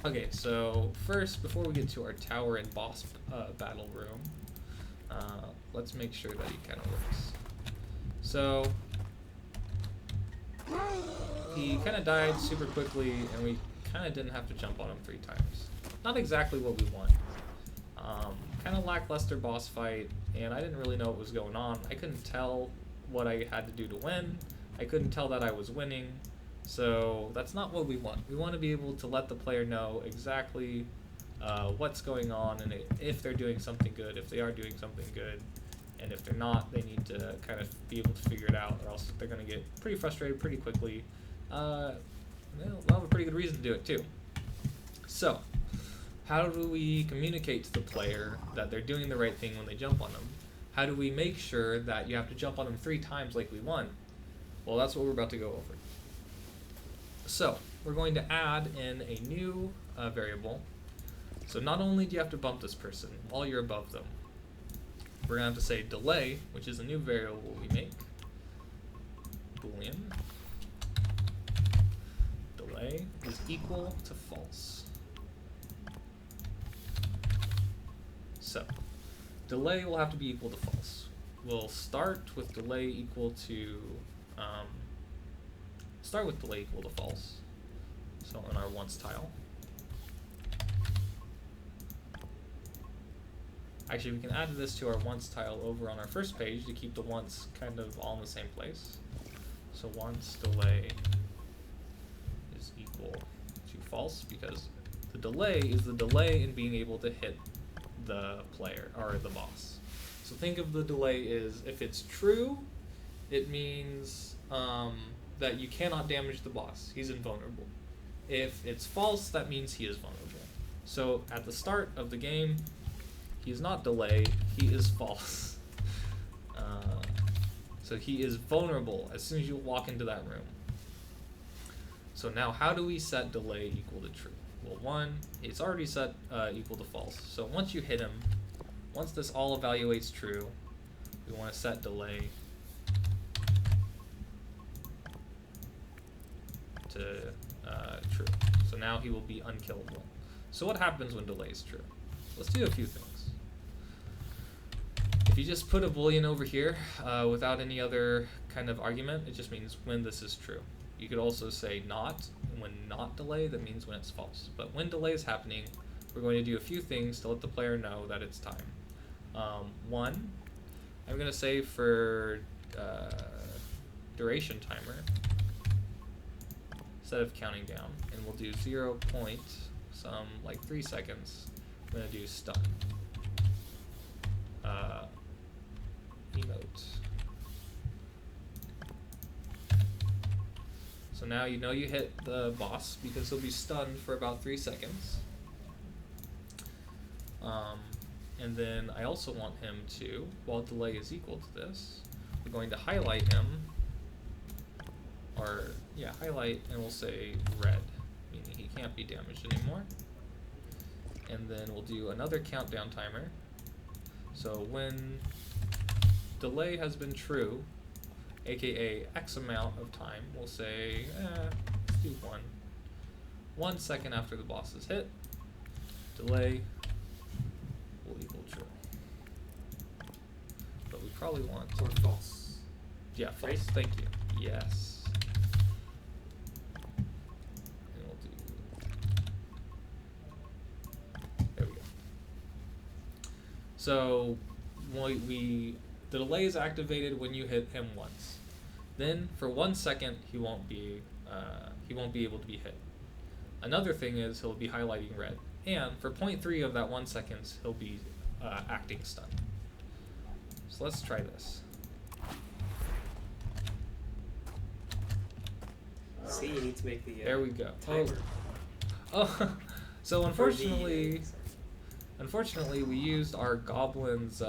Okay, so first, before we get to our tower and boss battle room, let's make sure that he kind of works. So, he kind of died super quickly, and we kind of didn't have to jump on him 3 times. Not exactly what we want. Kind of lackluster boss fight, and I didn't really know what was going on. I couldn't tell what I had to do to win. I couldn't tell that I was winning. So that's not what we want. We want to be able to let the player know exactly what's going on, and if they're doing something good, if they are doing something good, and if they're not, they need to kind of be able to figure it out, or else they're going to get pretty frustrated pretty quickly. They'll have a pretty good reason to do it too. So, how do we communicate to the player that they're doing the right thing when they jump on them? How do we make sure that you have to jump on them 3 times like we want? Well, that's what we're about to go over. So, we're going to add in a new variable. So not only do you have to bump this person while you're above them, we're going to have to say delay, which is a new variable we make. Boolean. Delay is equal to false. So, delay will have to be equal to false. We'll start with delay equal to false. So on our once tile. Actually, we can add this to our once tile over on our first page to keep the once kind of all in the same place. So once delay is equal to false because the delay is the delay in being able to hit the player or the boss. So think of the delay is if it's true, it means that you cannot damage the boss. He's invulnerable. If it's false, that means he is vulnerable. So at the start of the game, He's not delay, he is false. So he is vulnerable as soon as you walk into that room. So now how do we set delay equal to true? Well, one, it's already set equal to false. So once you hit him, once this all evaluates true, we want to set delay to true. So now he will be unkillable. So what happens when delay is true? Let's do a few things. If you just put a boolean over here without any other kind of argument, it just means when this is true. You could also say not, and when not delay, that means when it's false. But when delay is happening, we're going to do a few things to let the player know that it's time. One, I'm going to say for duration timer, instead of counting down, and we'll do 0 point, some like 3 seconds. I'm going to do stun. Emote. So now you know you hit the boss because he'll be stunned for about 3 seconds. And then I also want him to, while delay is equal to this, we're going to highlight him, or yeah, highlight, and we'll say red, meaning he can't be damaged anymore. And then we'll do another countdown timer. So when delay has been true, aka X amount of time, we'll say, let's do 1 second after the boss is hit, delay will equal true. But we probably want Or false. Yeah, false. Right? Thank you. Yes. And we'll do. There we go. So the delay is activated when you hit him once. Then for 1 second he won't be able to be hit. Another thing is he'll be highlighting red, and for 0.3 of that 1 second he'll be acting stun. So let's try this. See, you need to make the There we go. timer. Oh, so For unfortunately, the, we used our goblins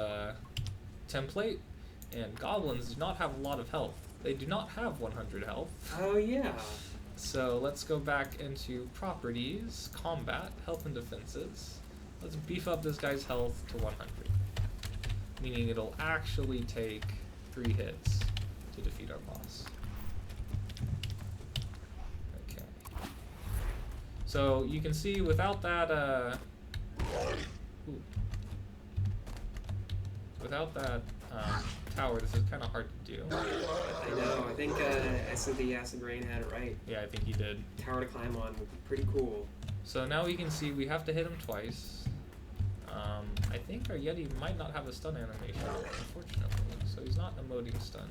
template, and goblins do not have a lot of health. They do not have 100 health. oh yeah. So let's go back into properties, combat, health and defenses. Let's beef up this guy's health to 100, meaning it'll actually take 3 hits to defeat our boss. Okay. So you can see without that, tower, this is kind of hard to do. I know. I think the Acid Rain had it right. Yeah, I think he did. Tower to climb on would be pretty cool. So now we can see we have to hit him twice. I think our Yeti might not have a stun animation, unfortunately, so he's not emoting stun.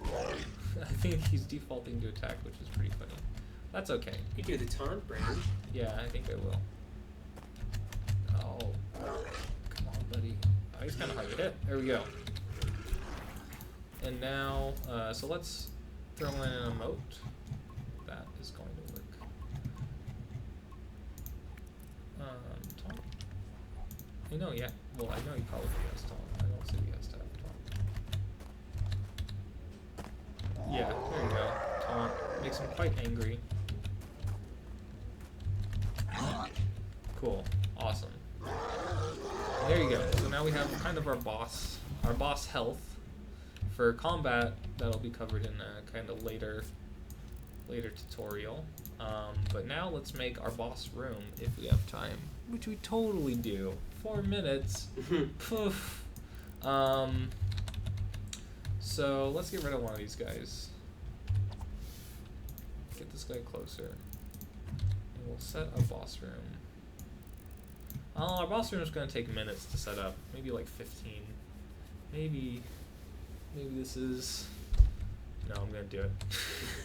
I think he's defaulting to attack, which is pretty funny. That's okay. You do the taunt, Brandon. Yeah, I think I will. Oh, come on, buddy. Oh, he's kind of hard to hit. There we go. And now, so let's throw in an emote. That is going to work. Taunt. I know, yeah. Well, I know he probably has taunt. I don't see he has to have taunt. Yeah, there you go. Taunt makes him quite angry. Cool. Awesome. There you go. So now we have kind of our boss health. For combat, that'll be covered in a kind of later tutorial. But now let's make our boss room if we have time, which we totally do. 4 minutes. Poof. So let's get rid of one of these guys. Get this guy closer. And we'll set a boss room. Our boss room is going to take minutes to set up. Maybe like 15. Maybe this is... No, I'm going to do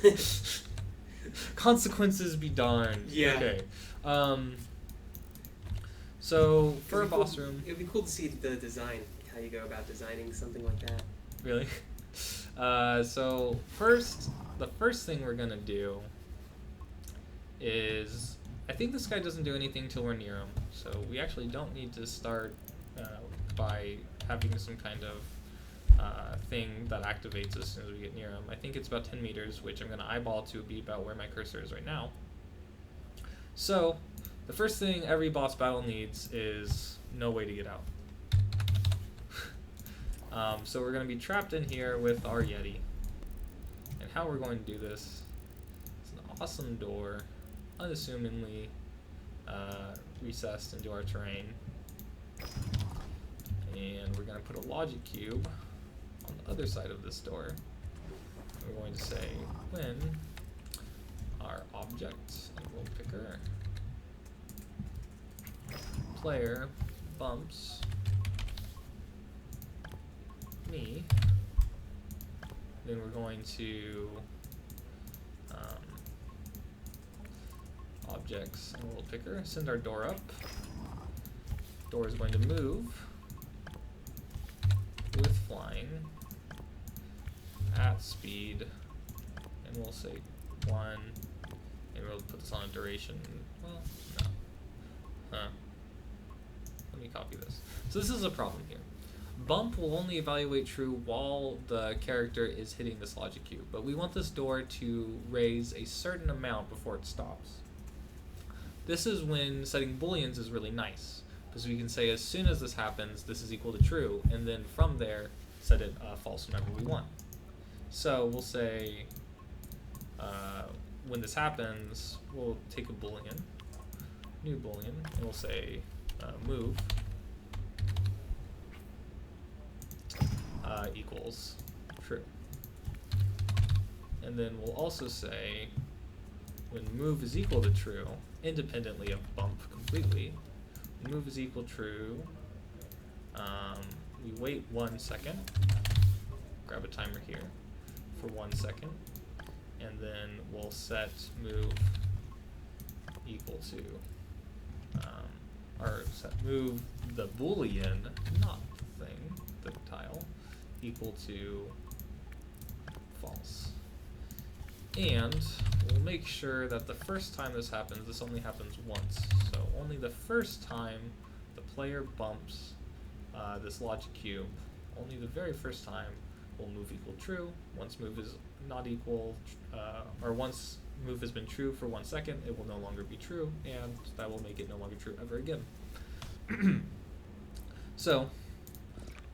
it. Consequences be darned. Yeah. Okay. So, for a boss room... It would be cool to see the design, how you go about designing something like that. Really? So, the first thing we're going to do is... I think this guy doesn't do anything till we're near him, so we actually don't need to start by having some kind of thing that activates as soon as we get near him. I think it's about 10 meters, which I'm going to eyeball to be about where my cursor is right now. So, the first thing every boss battle needs is no way to get out. So we're going to be trapped in here with our Yeti. And how we're going to do this is an awesome door, unassumingly recessed into our terrain. And we're going to put a logic cube on the other side of this door. We're going to say when our object and roll picker player bumps me, then we're going to objects and roll picker, send our door up. Door is going to move with flying at speed, and we'll say 1, and we'll put this on a duration. Well, no. Let me copy this. So this is a problem here. Bump will only evaluate true while the character is hitting this logic cube, but we want this door to raise a certain amount before it stops. This is when setting booleans is really nice, because we can say as soon as this happens, this is equal to true, and then from there, set it false whenever we want. So we'll say, when this happens, we'll take a boolean, new boolean, and we'll say move equals true. And then we'll also say when move is equal to true, independently of bump completely, when move is equal true, we wait 1 second, grab a timer here for 1 second, and then we'll set move equal to, or set move the boolean, not the thing, the tile, equal to false. And we'll make sure that the first time this happens, this only happens once. So only the first time the player bumps this logic cube, only the very first time will move equal true. Once move is not equal, or once move has been true for 1 second, it will no longer be true, and that will make it no longer true ever again. So,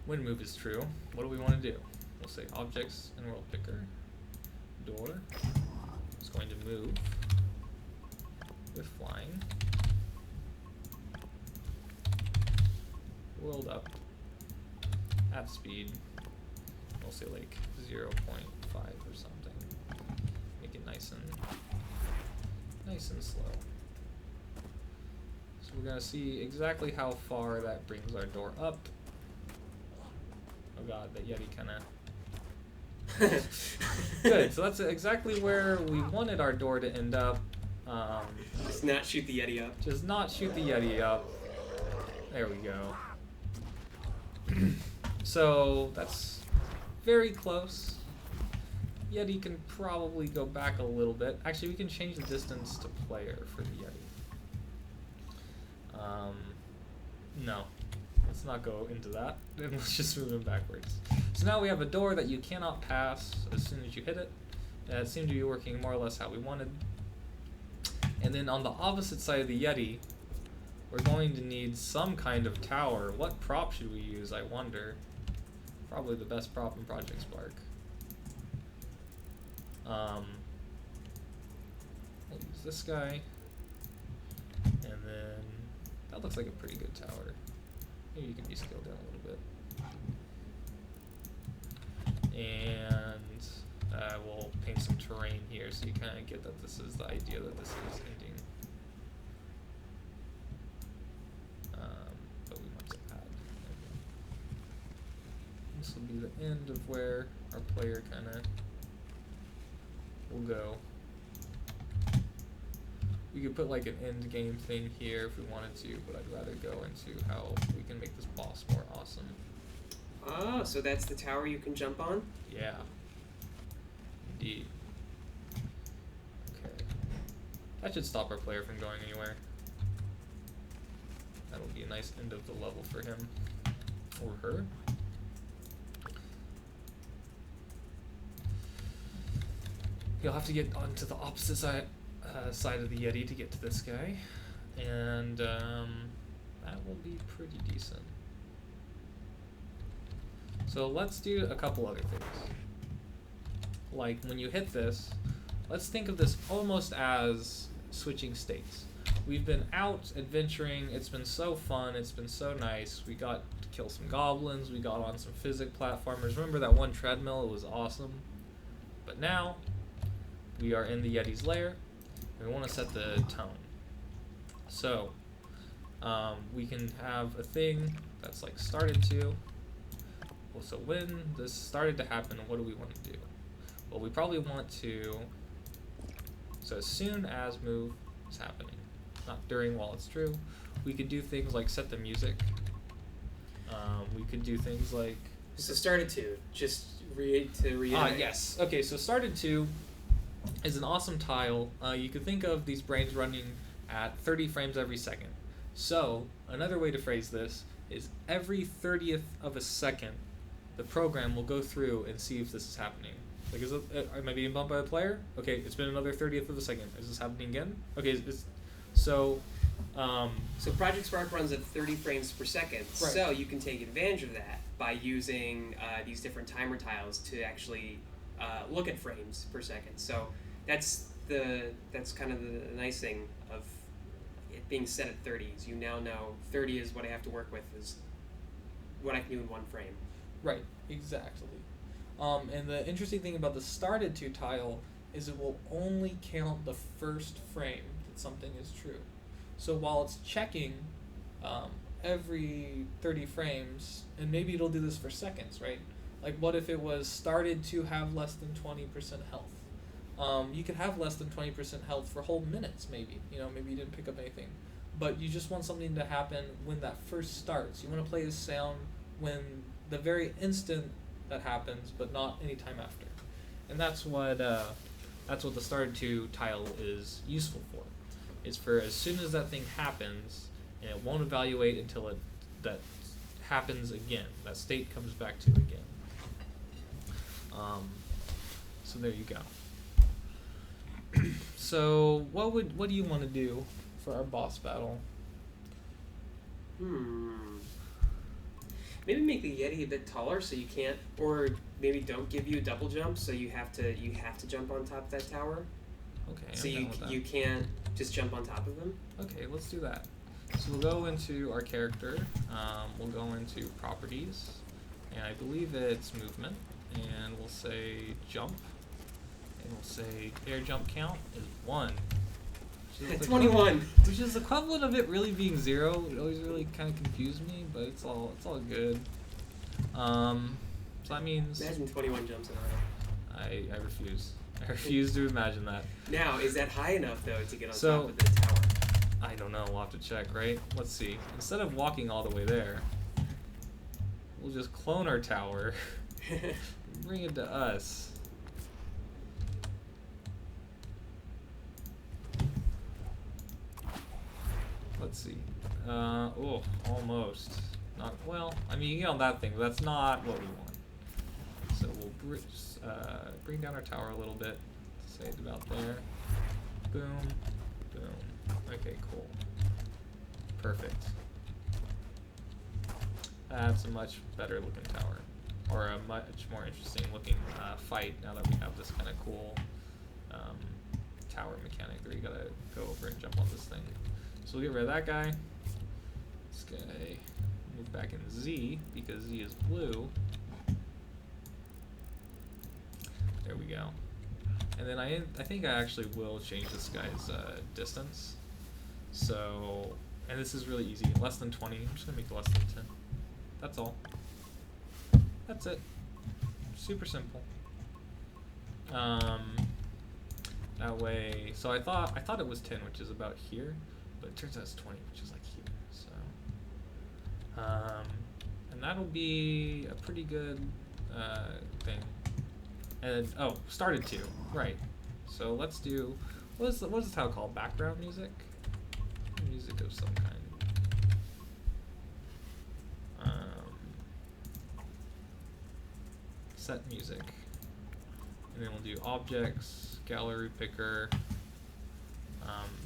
when move is true, what do we want to do? We'll say objects and world picker, door is going to move with flying, world up at speed, we'll say like 0.5 or something, make it nice and slow. So we're going to see exactly how far that brings our door up. Oh god, that Yeti kind of... Good, so that's exactly where we wanted our door to end up. Just not shoot the Yeti up. Just not shoot the Yeti up. There we go. So that's very close. Yeti can probably go back a little bit. Actually, we can change the distance to player for the Yeti. No. Let's not go into that. Let's just move him backwards. So now we have a door that you cannot pass as soon as you hit it. It seemed to be working more or less how we wanted. And then on the opposite side of the Yeti, we're going to need some kind of tower. What prop should we use, I wonder? Probably the best prop in Project Spark. We'll use this guy. And then that looks like a pretty good tower. Maybe you can be scaled down a little bit. And we'll paint some terrain here so you kind of get that this is the idea that this is ending. But we want to add. This will be the end of where our player kind of will go. We could put like an end game thing here if we wanted to, but I'd rather go into how we can make this boss more awesome. Oh, so that's the tower you can jump on? Yeah. Indeed. Okay. That should stop our player from going anywhere. That'll be a nice end of the level for him. Or her. You'll have to get onto the opposite side of the Yeti to get to this guy. And that will be pretty decent. So let's do a couple other things. Like when you hit this, let's think of this almost as switching states. We've been out adventuring, it's been so fun, it's been so nice. We got to kill some goblins, we got on some physic platformers. Remember that one treadmill? It was awesome. But now, we are in the Yeti's lair, and we want to set the tone. So, we can have a thing that's like started to. Well, so when this started to happen, what do we want to do? Well, we probably want to, so as soon as move is happening, not during while it's true, we could do things like set the music. We could do things like... So started to, just to reiterate. Yes. Okay, so started to is an awesome tile. You could think of these brains running at 30 frames every second. So, another way to phrase this is every 30th of a second, the program will go through and see if this is happening. Like, am I being bumped by a player? Okay, it's been another 30th of a second. Is this happening again? Okay, so Project Spark runs at 30 frames per second, right. So you can take advantage of that by using these different timer tiles to actually look at frames per second. So that's kind of the nice thing of it being set at 30s. You now know 30 is what I have to work with, is what I can do in one frame. Right, exactly. And the interesting thing about the started to tile is it will only count the first frame that something is true. So while it's checking every 30 frames, and maybe it'll do this for seconds, right? Like what if it was started to have less than 20% health? You could have less than 20% health for whole minutes, maybe. Maybe you didn't pick up anything. But you just want something to happen when that first starts. You want to play a sound when the very instant that happens, but not any time after. And that's what the started to tile is useful for. It's for as soon as that thing happens, and it won't evaluate until that happens again. That state comes back to again. So there you go. So what do you want to do for our boss battle? Maybe make the Yeti a bit taller so you can't, or maybe don't give you a double jump, so you have to jump on top of that tower. Okay. So you can't just jump on top of them. Okay, let's do that. So we'll go into our character. We'll go into properties, and I believe it's movement, and we'll say jump, and we'll say air jump count is 1. 21. Which is the equivalent of it really being 0. It always really kind of confused me, but it's all good. So that means imagine 21 jumps in a row. I refuse. I refuse to imagine that. Now, is that high enough though to get on So, top of the tower? I don't know. We'll have to check, right? Let's see. Instead of walking all the way there, we'll just clone our tower, bring it to us. Let's see. Oh, almost. Not well. I mean, you get on that thing, but that's not what we want. So we'll bring down our tower a little bit. Say it about there. Boom, boom. Okay, cool. Perfect. That's a much better looking tower, or a much more interesting looking fight. Now that we have this kind of cool tower mechanic, where you gotta go over and jump on this thing. So we'll get rid of that guy. This guy move back in Z because Z is blue. There we go. And then I think I actually will change this guy's distance. So, and this is really easy. Less than 20. I'm just gonna make it less than 10. That's all. That's it. Super simple. That way. So I thought it was 10, which is about here, but it turns out it's 20, which is like here. So, and that'll be a pretty good thing. And started to, right. So let's do what is the tile called? Background music? Music of some kind. Set music. And then we'll do objects, gallery picker,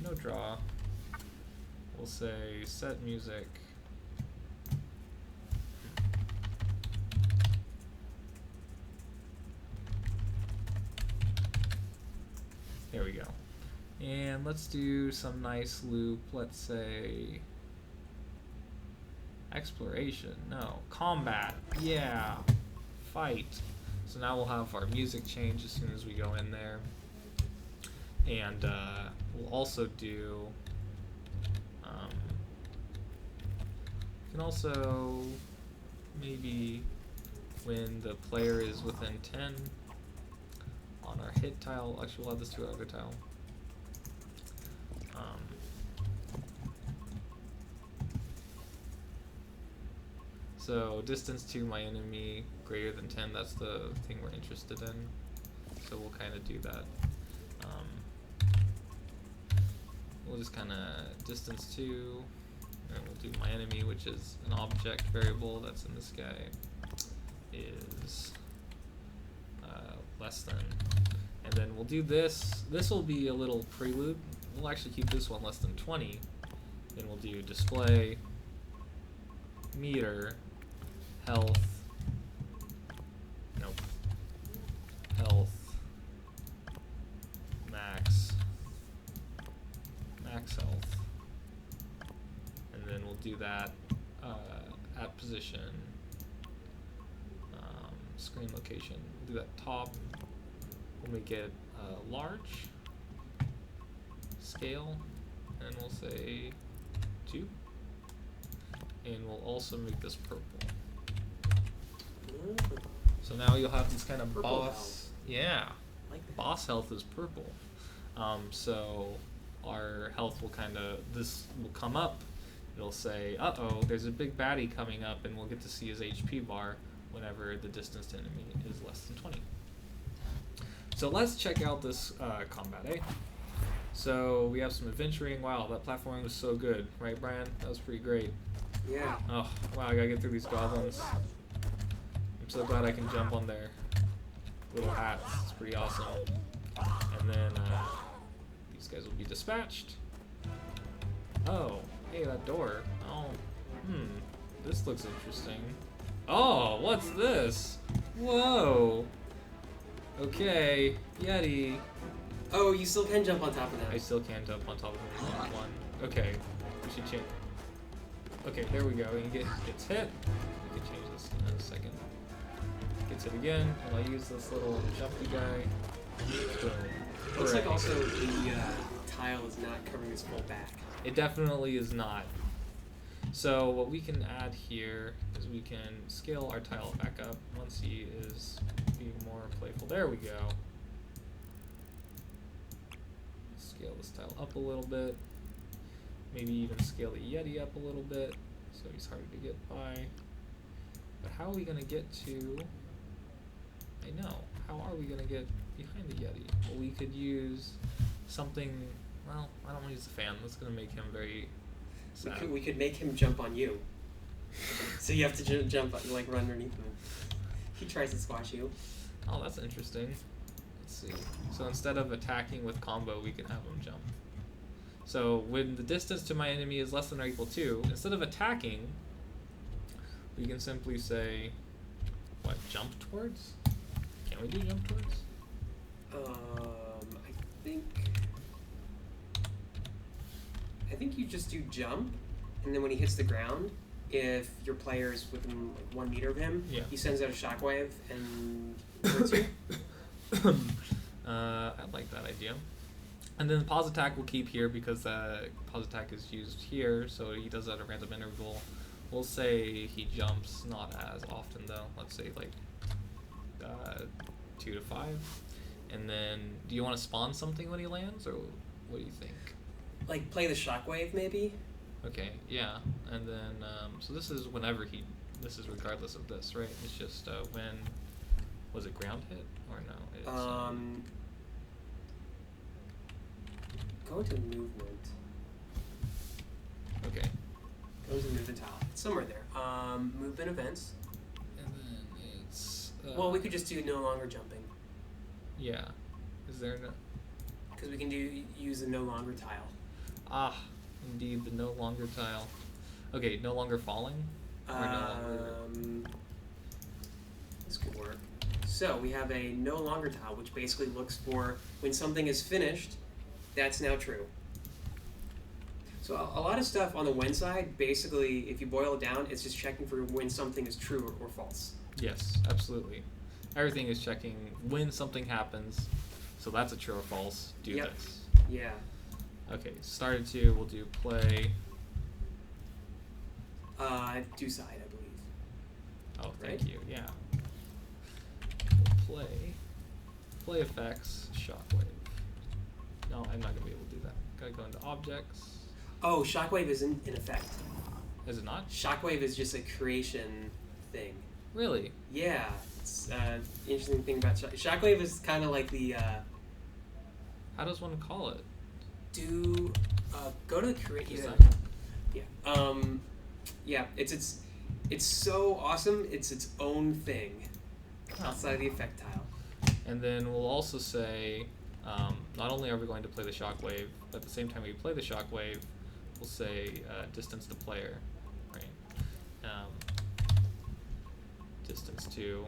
no draw. We'll say set music. There we go. And let's do some nice loop. Let's say exploration. No, combat. Yeah, fight. So now we'll have our music change as soon as we go in there. And we'll also do, you can also maybe when the player is within 10 on our hit tile, actually we'll add this to our other tile. So distance to my enemy greater than 10, that's the thing we're interested in. So we'll kind of do that. We'll just kind of distance to, and we'll do my enemy, which is an object variable that's in this guy, is less than. And then we'll do this. This will be a little prelude. We'll actually keep this one less than 20. Then we'll do display, meter, health, nope, health, max health, and then we'll do that at position, screen location, we'll do that top, we'll make it large, scale, and we'll say 2, and we'll also make this purple. So now you'll have this kind of Purple boss, health. yeah, Like that. boss health is purple. So our health will this will come up, it'll say, uh-oh, there's a big baddie coming up, and we'll get to see his HP bar whenever the distance to enemy is less than 20. So let's check out this combat, eh? So we have some adventuring. Wow, that platforming was so good, right, Brian? That was pretty great. Yeah. Oh, wow, I gotta get through these goblins. I'm so glad I can jump on their little hats. It's pretty awesome. And then these guys will be dispatched. Oh, hey, that door. Oh, this looks interesting. Oh, what's this? Whoa. Okay, Yeti. Oh, you still can jump on top of I that. still can't jump on top of him. One. Okay, we should change. Okay, there we go. He gets hit. We can change this in a second. Gets hit again, and I'll use this little jumpy guy. Boom. Looks like Hooray. also the tile is not covering his full back. It definitely is not. So what we can add here is we can scale our tile back up once he is being more playful. There we go. Scale this tile up a little bit. Maybe even scale the Yeti up a little bit so he's harder to get by. But how are we gonna get to... I know. How are we gonna get behind the Yeti? Well, we could use something... Well, I don't want to use the fan. That's gonna make him very sad. We could make him jump on you. So you have to jump, like run underneath him. He tries to squash you. Oh, that's interesting. Let's see. So instead of attacking with combo, we can have him jump. So when the distance to my enemy is less than or equal to, instead of attacking, we can simply say, what, jump towards? Can we do jump towards? I think you just do jump, and then when he hits the ground, if your player is within like 1 meter of him, Yeah. he sends out a shockwave and hurts you. I like that idea. And then the pause attack we'll keep here because pause attack is used here, so he does that at a random interval. We'll say he jumps not as often though. Let's say like 2 to 5. And then, do you want to spawn something when he lands, or what do you think? Like play the shockwave maybe. Okay, yeah. And then, so this is whenever this is regardless of this, right? It's just when, was it ground hit or no? It's, Go to movement. Okay. Go to movement tile. It's somewhere there. Movement events. And then it's. Well, we could just do no longer jumping Yeah. Is there no? because we can use the no longer tile. Ah, indeed, the no longer tile. Okay, no longer falling. Or no longer. This could work. So we have a no longer tile, which basically looks for when something is finished. That's now true. So a lot of stuff on the when side, basically, if you boil it down, it's just checking for when something is true or false. Yes, absolutely. Everything is checking when something happens. So that's a true or false. Do Yep. this. Yeah. Okay, started to. We'll do play. Do side, I believe. Oh, thank Right? you. Yeah. We'll play effects. Shockwave. No, I'm not gonna be able to do that. Gotta go into objects. Oh, shockwave is in effect. Is it not? Shockwave is just a creation thing. Really? Yeah. It's interesting thing about shockwave is kind of like the How does one call it? go to the create. Design. Yeah. Yeah. It's so awesome. It's its own thing outside of the effect tile. And then we'll also say, not only are we going to play the shockwave, but at the same time we play the shockwave, we'll say distance to player, right? Distance to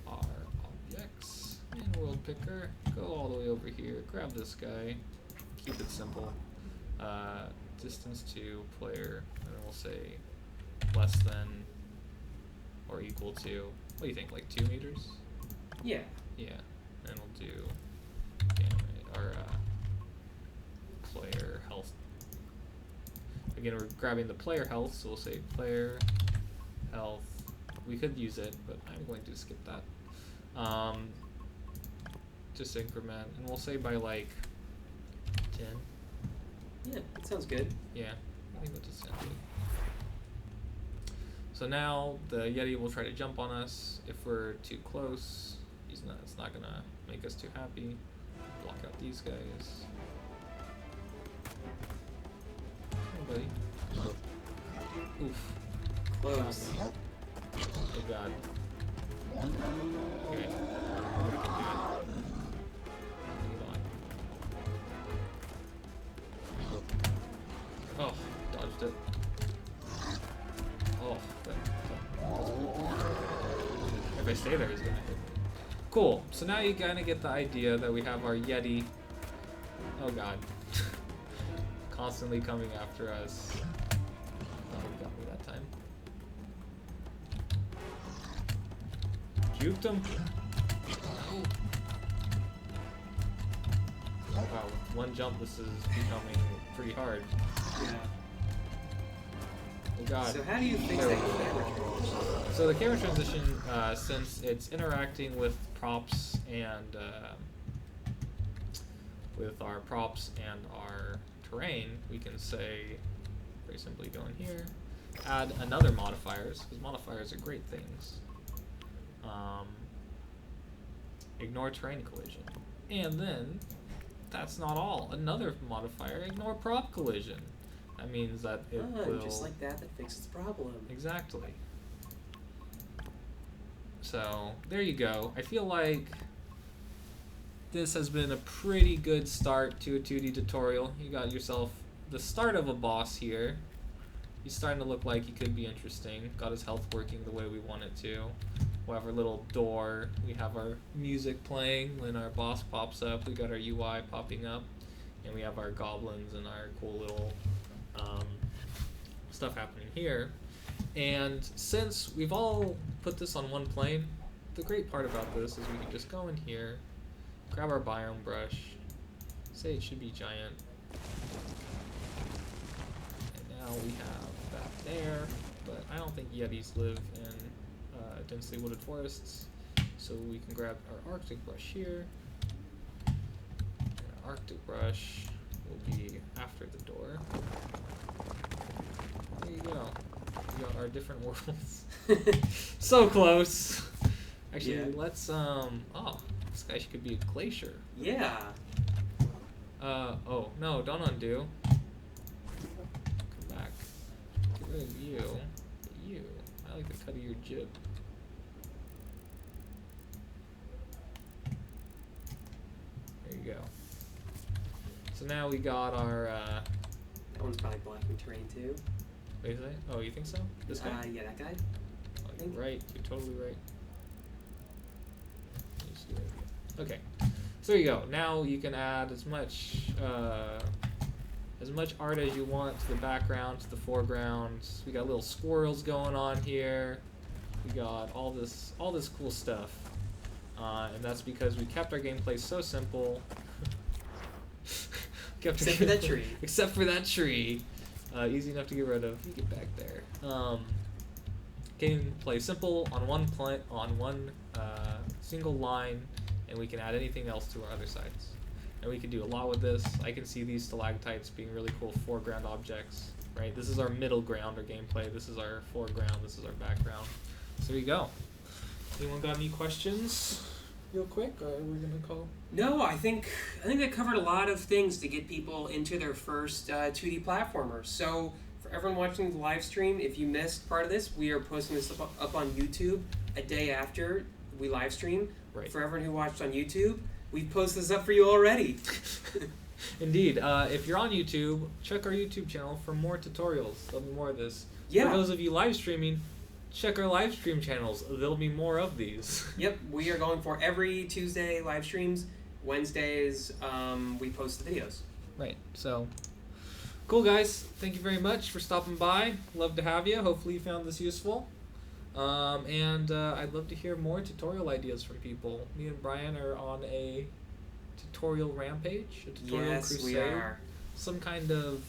our objects in world picker. Go all the way over here. Grab this guy. Keep it simple. Distance to player, and then we'll say less than or equal to. What do you think? Like 2 meters? Yeah. Yeah, and we'll do damage, or player health. Again, we're grabbing the player health, so we'll say player health. We could use it, but I'm going to skip that. Just increment, and we'll say by like 10. Yeah. That sounds good. Yeah, I think we'll just end it. So now the Yeti will try to jump on us if we're too close. It's not gonna make us too happy. Block out these guys. Hey, buddy. Oof. Close. Oh god. Okay. Hold on. Oh, dodged it. Oh, if I stay there, he's gonna hit me. Cool. So now you kind of get the idea that we have our Yeti. Oh god. Constantly coming after us. Oh, he got me that time. Juked him. No. Wow, with one jump, this is becoming pretty hard. Yeah. Oh god. So how do you fix that camera transition? So the camera transition, since it's interacting with props and with our props and our terrain, we can say very simply go in here, add another modifiers, because modifiers are great things. Ignore terrain collision. And then, that's not all. Another modifier, ignore prop collision. That means that it will... Just like that fixes the problem. Exactly. So, there you go. I feel like this has been a pretty good start to a 2D tutorial. You got yourself the start of a boss here. He's starting to look like he could be interesting. Got his health working the way we want it to. We have our little door. We have our music playing when our boss pops up. We got our UI popping up. And we have our goblins and our cool little stuff happening here. And since we've all put this on one plane, the great part about this is we can just go in here, grab our biome brush, say it should be giant, and now we have that there, but I don't think Yetis live in densely wooded forests, so we can grab our Arctic brush here. Our Arctic brush will be after the door. There you go. We got our different worlds. So close. Actually, Yeah. let's oh, this guy could be a glacier. Yeah. Oh, no, don't undo. Come back. Get rid of you. You. I like the cut of your jib. There you go. So now we got our, That one's probably blocking terrain too. what do you say? Oh, you think so? This guy? Yeah, that guy. Oh, you're think. right. You're totally right. Let's do it again. Okay. So there you go. Now you can add as much art as you want to the background, to the foreground. We got little squirrels going on here. We got all this cool stuff, and that's because we kept our gameplay so simple. Except for that tree. Except for that tree. Easy enough to get rid of. You get back there. Gameplay simple on one single line, and we can add anything else to our other sides. And we can do a lot with this. I can see these stalactites being really cool foreground objects, right? This is our middle ground or gameplay. This is our foreground. This is our background. So there you go. Anyone got any questions? Real quick, or we're gonna call? No, I think that covered a lot of things to get people into their first 2D platformer. So for everyone watching the live stream, if you missed part of this, we are posting this up on YouTube a day after we live stream. Right. For everyone who watched on YouTube, we post this up for you already. Indeed. If you're on YouTube, check our YouTube channel for more tutorials. There'll be more of this. Yeah. For those of you live streaming, check our live stream channels. There'll be more of these. Yep, we are going for every Tuesday live streams. Wednesdays, we post the videos. Right. So, cool, guys. Thank you very much for stopping by. Love to have you. Hopefully you found this useful. And I'd love to hear more tutorial ideas from people. Me and Brian are on a tutorial rampage, a tutorial crusade. We are. Some kind of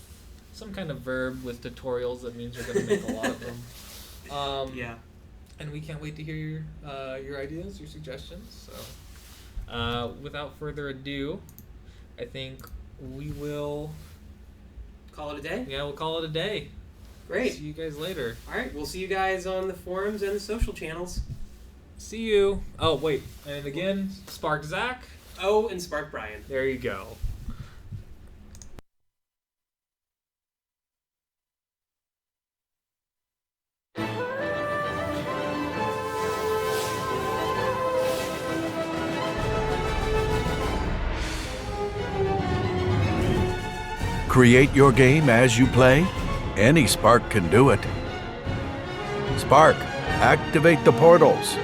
verb with tutorials that means we're going to make a lot of them. Yeah. And we can't wait to hear your ideas, your suggestions. So, without further ado, I think we will Call it a day? we'll call it a day. Great. See you guys later. All right, we'll see you guys on the forums and the social channels. See you. Oh, wait. And again, Spark Zach. Oh, and Spark Brian. There you go. Create your game as you play? Any Spark can do it. Spark, activate the portals.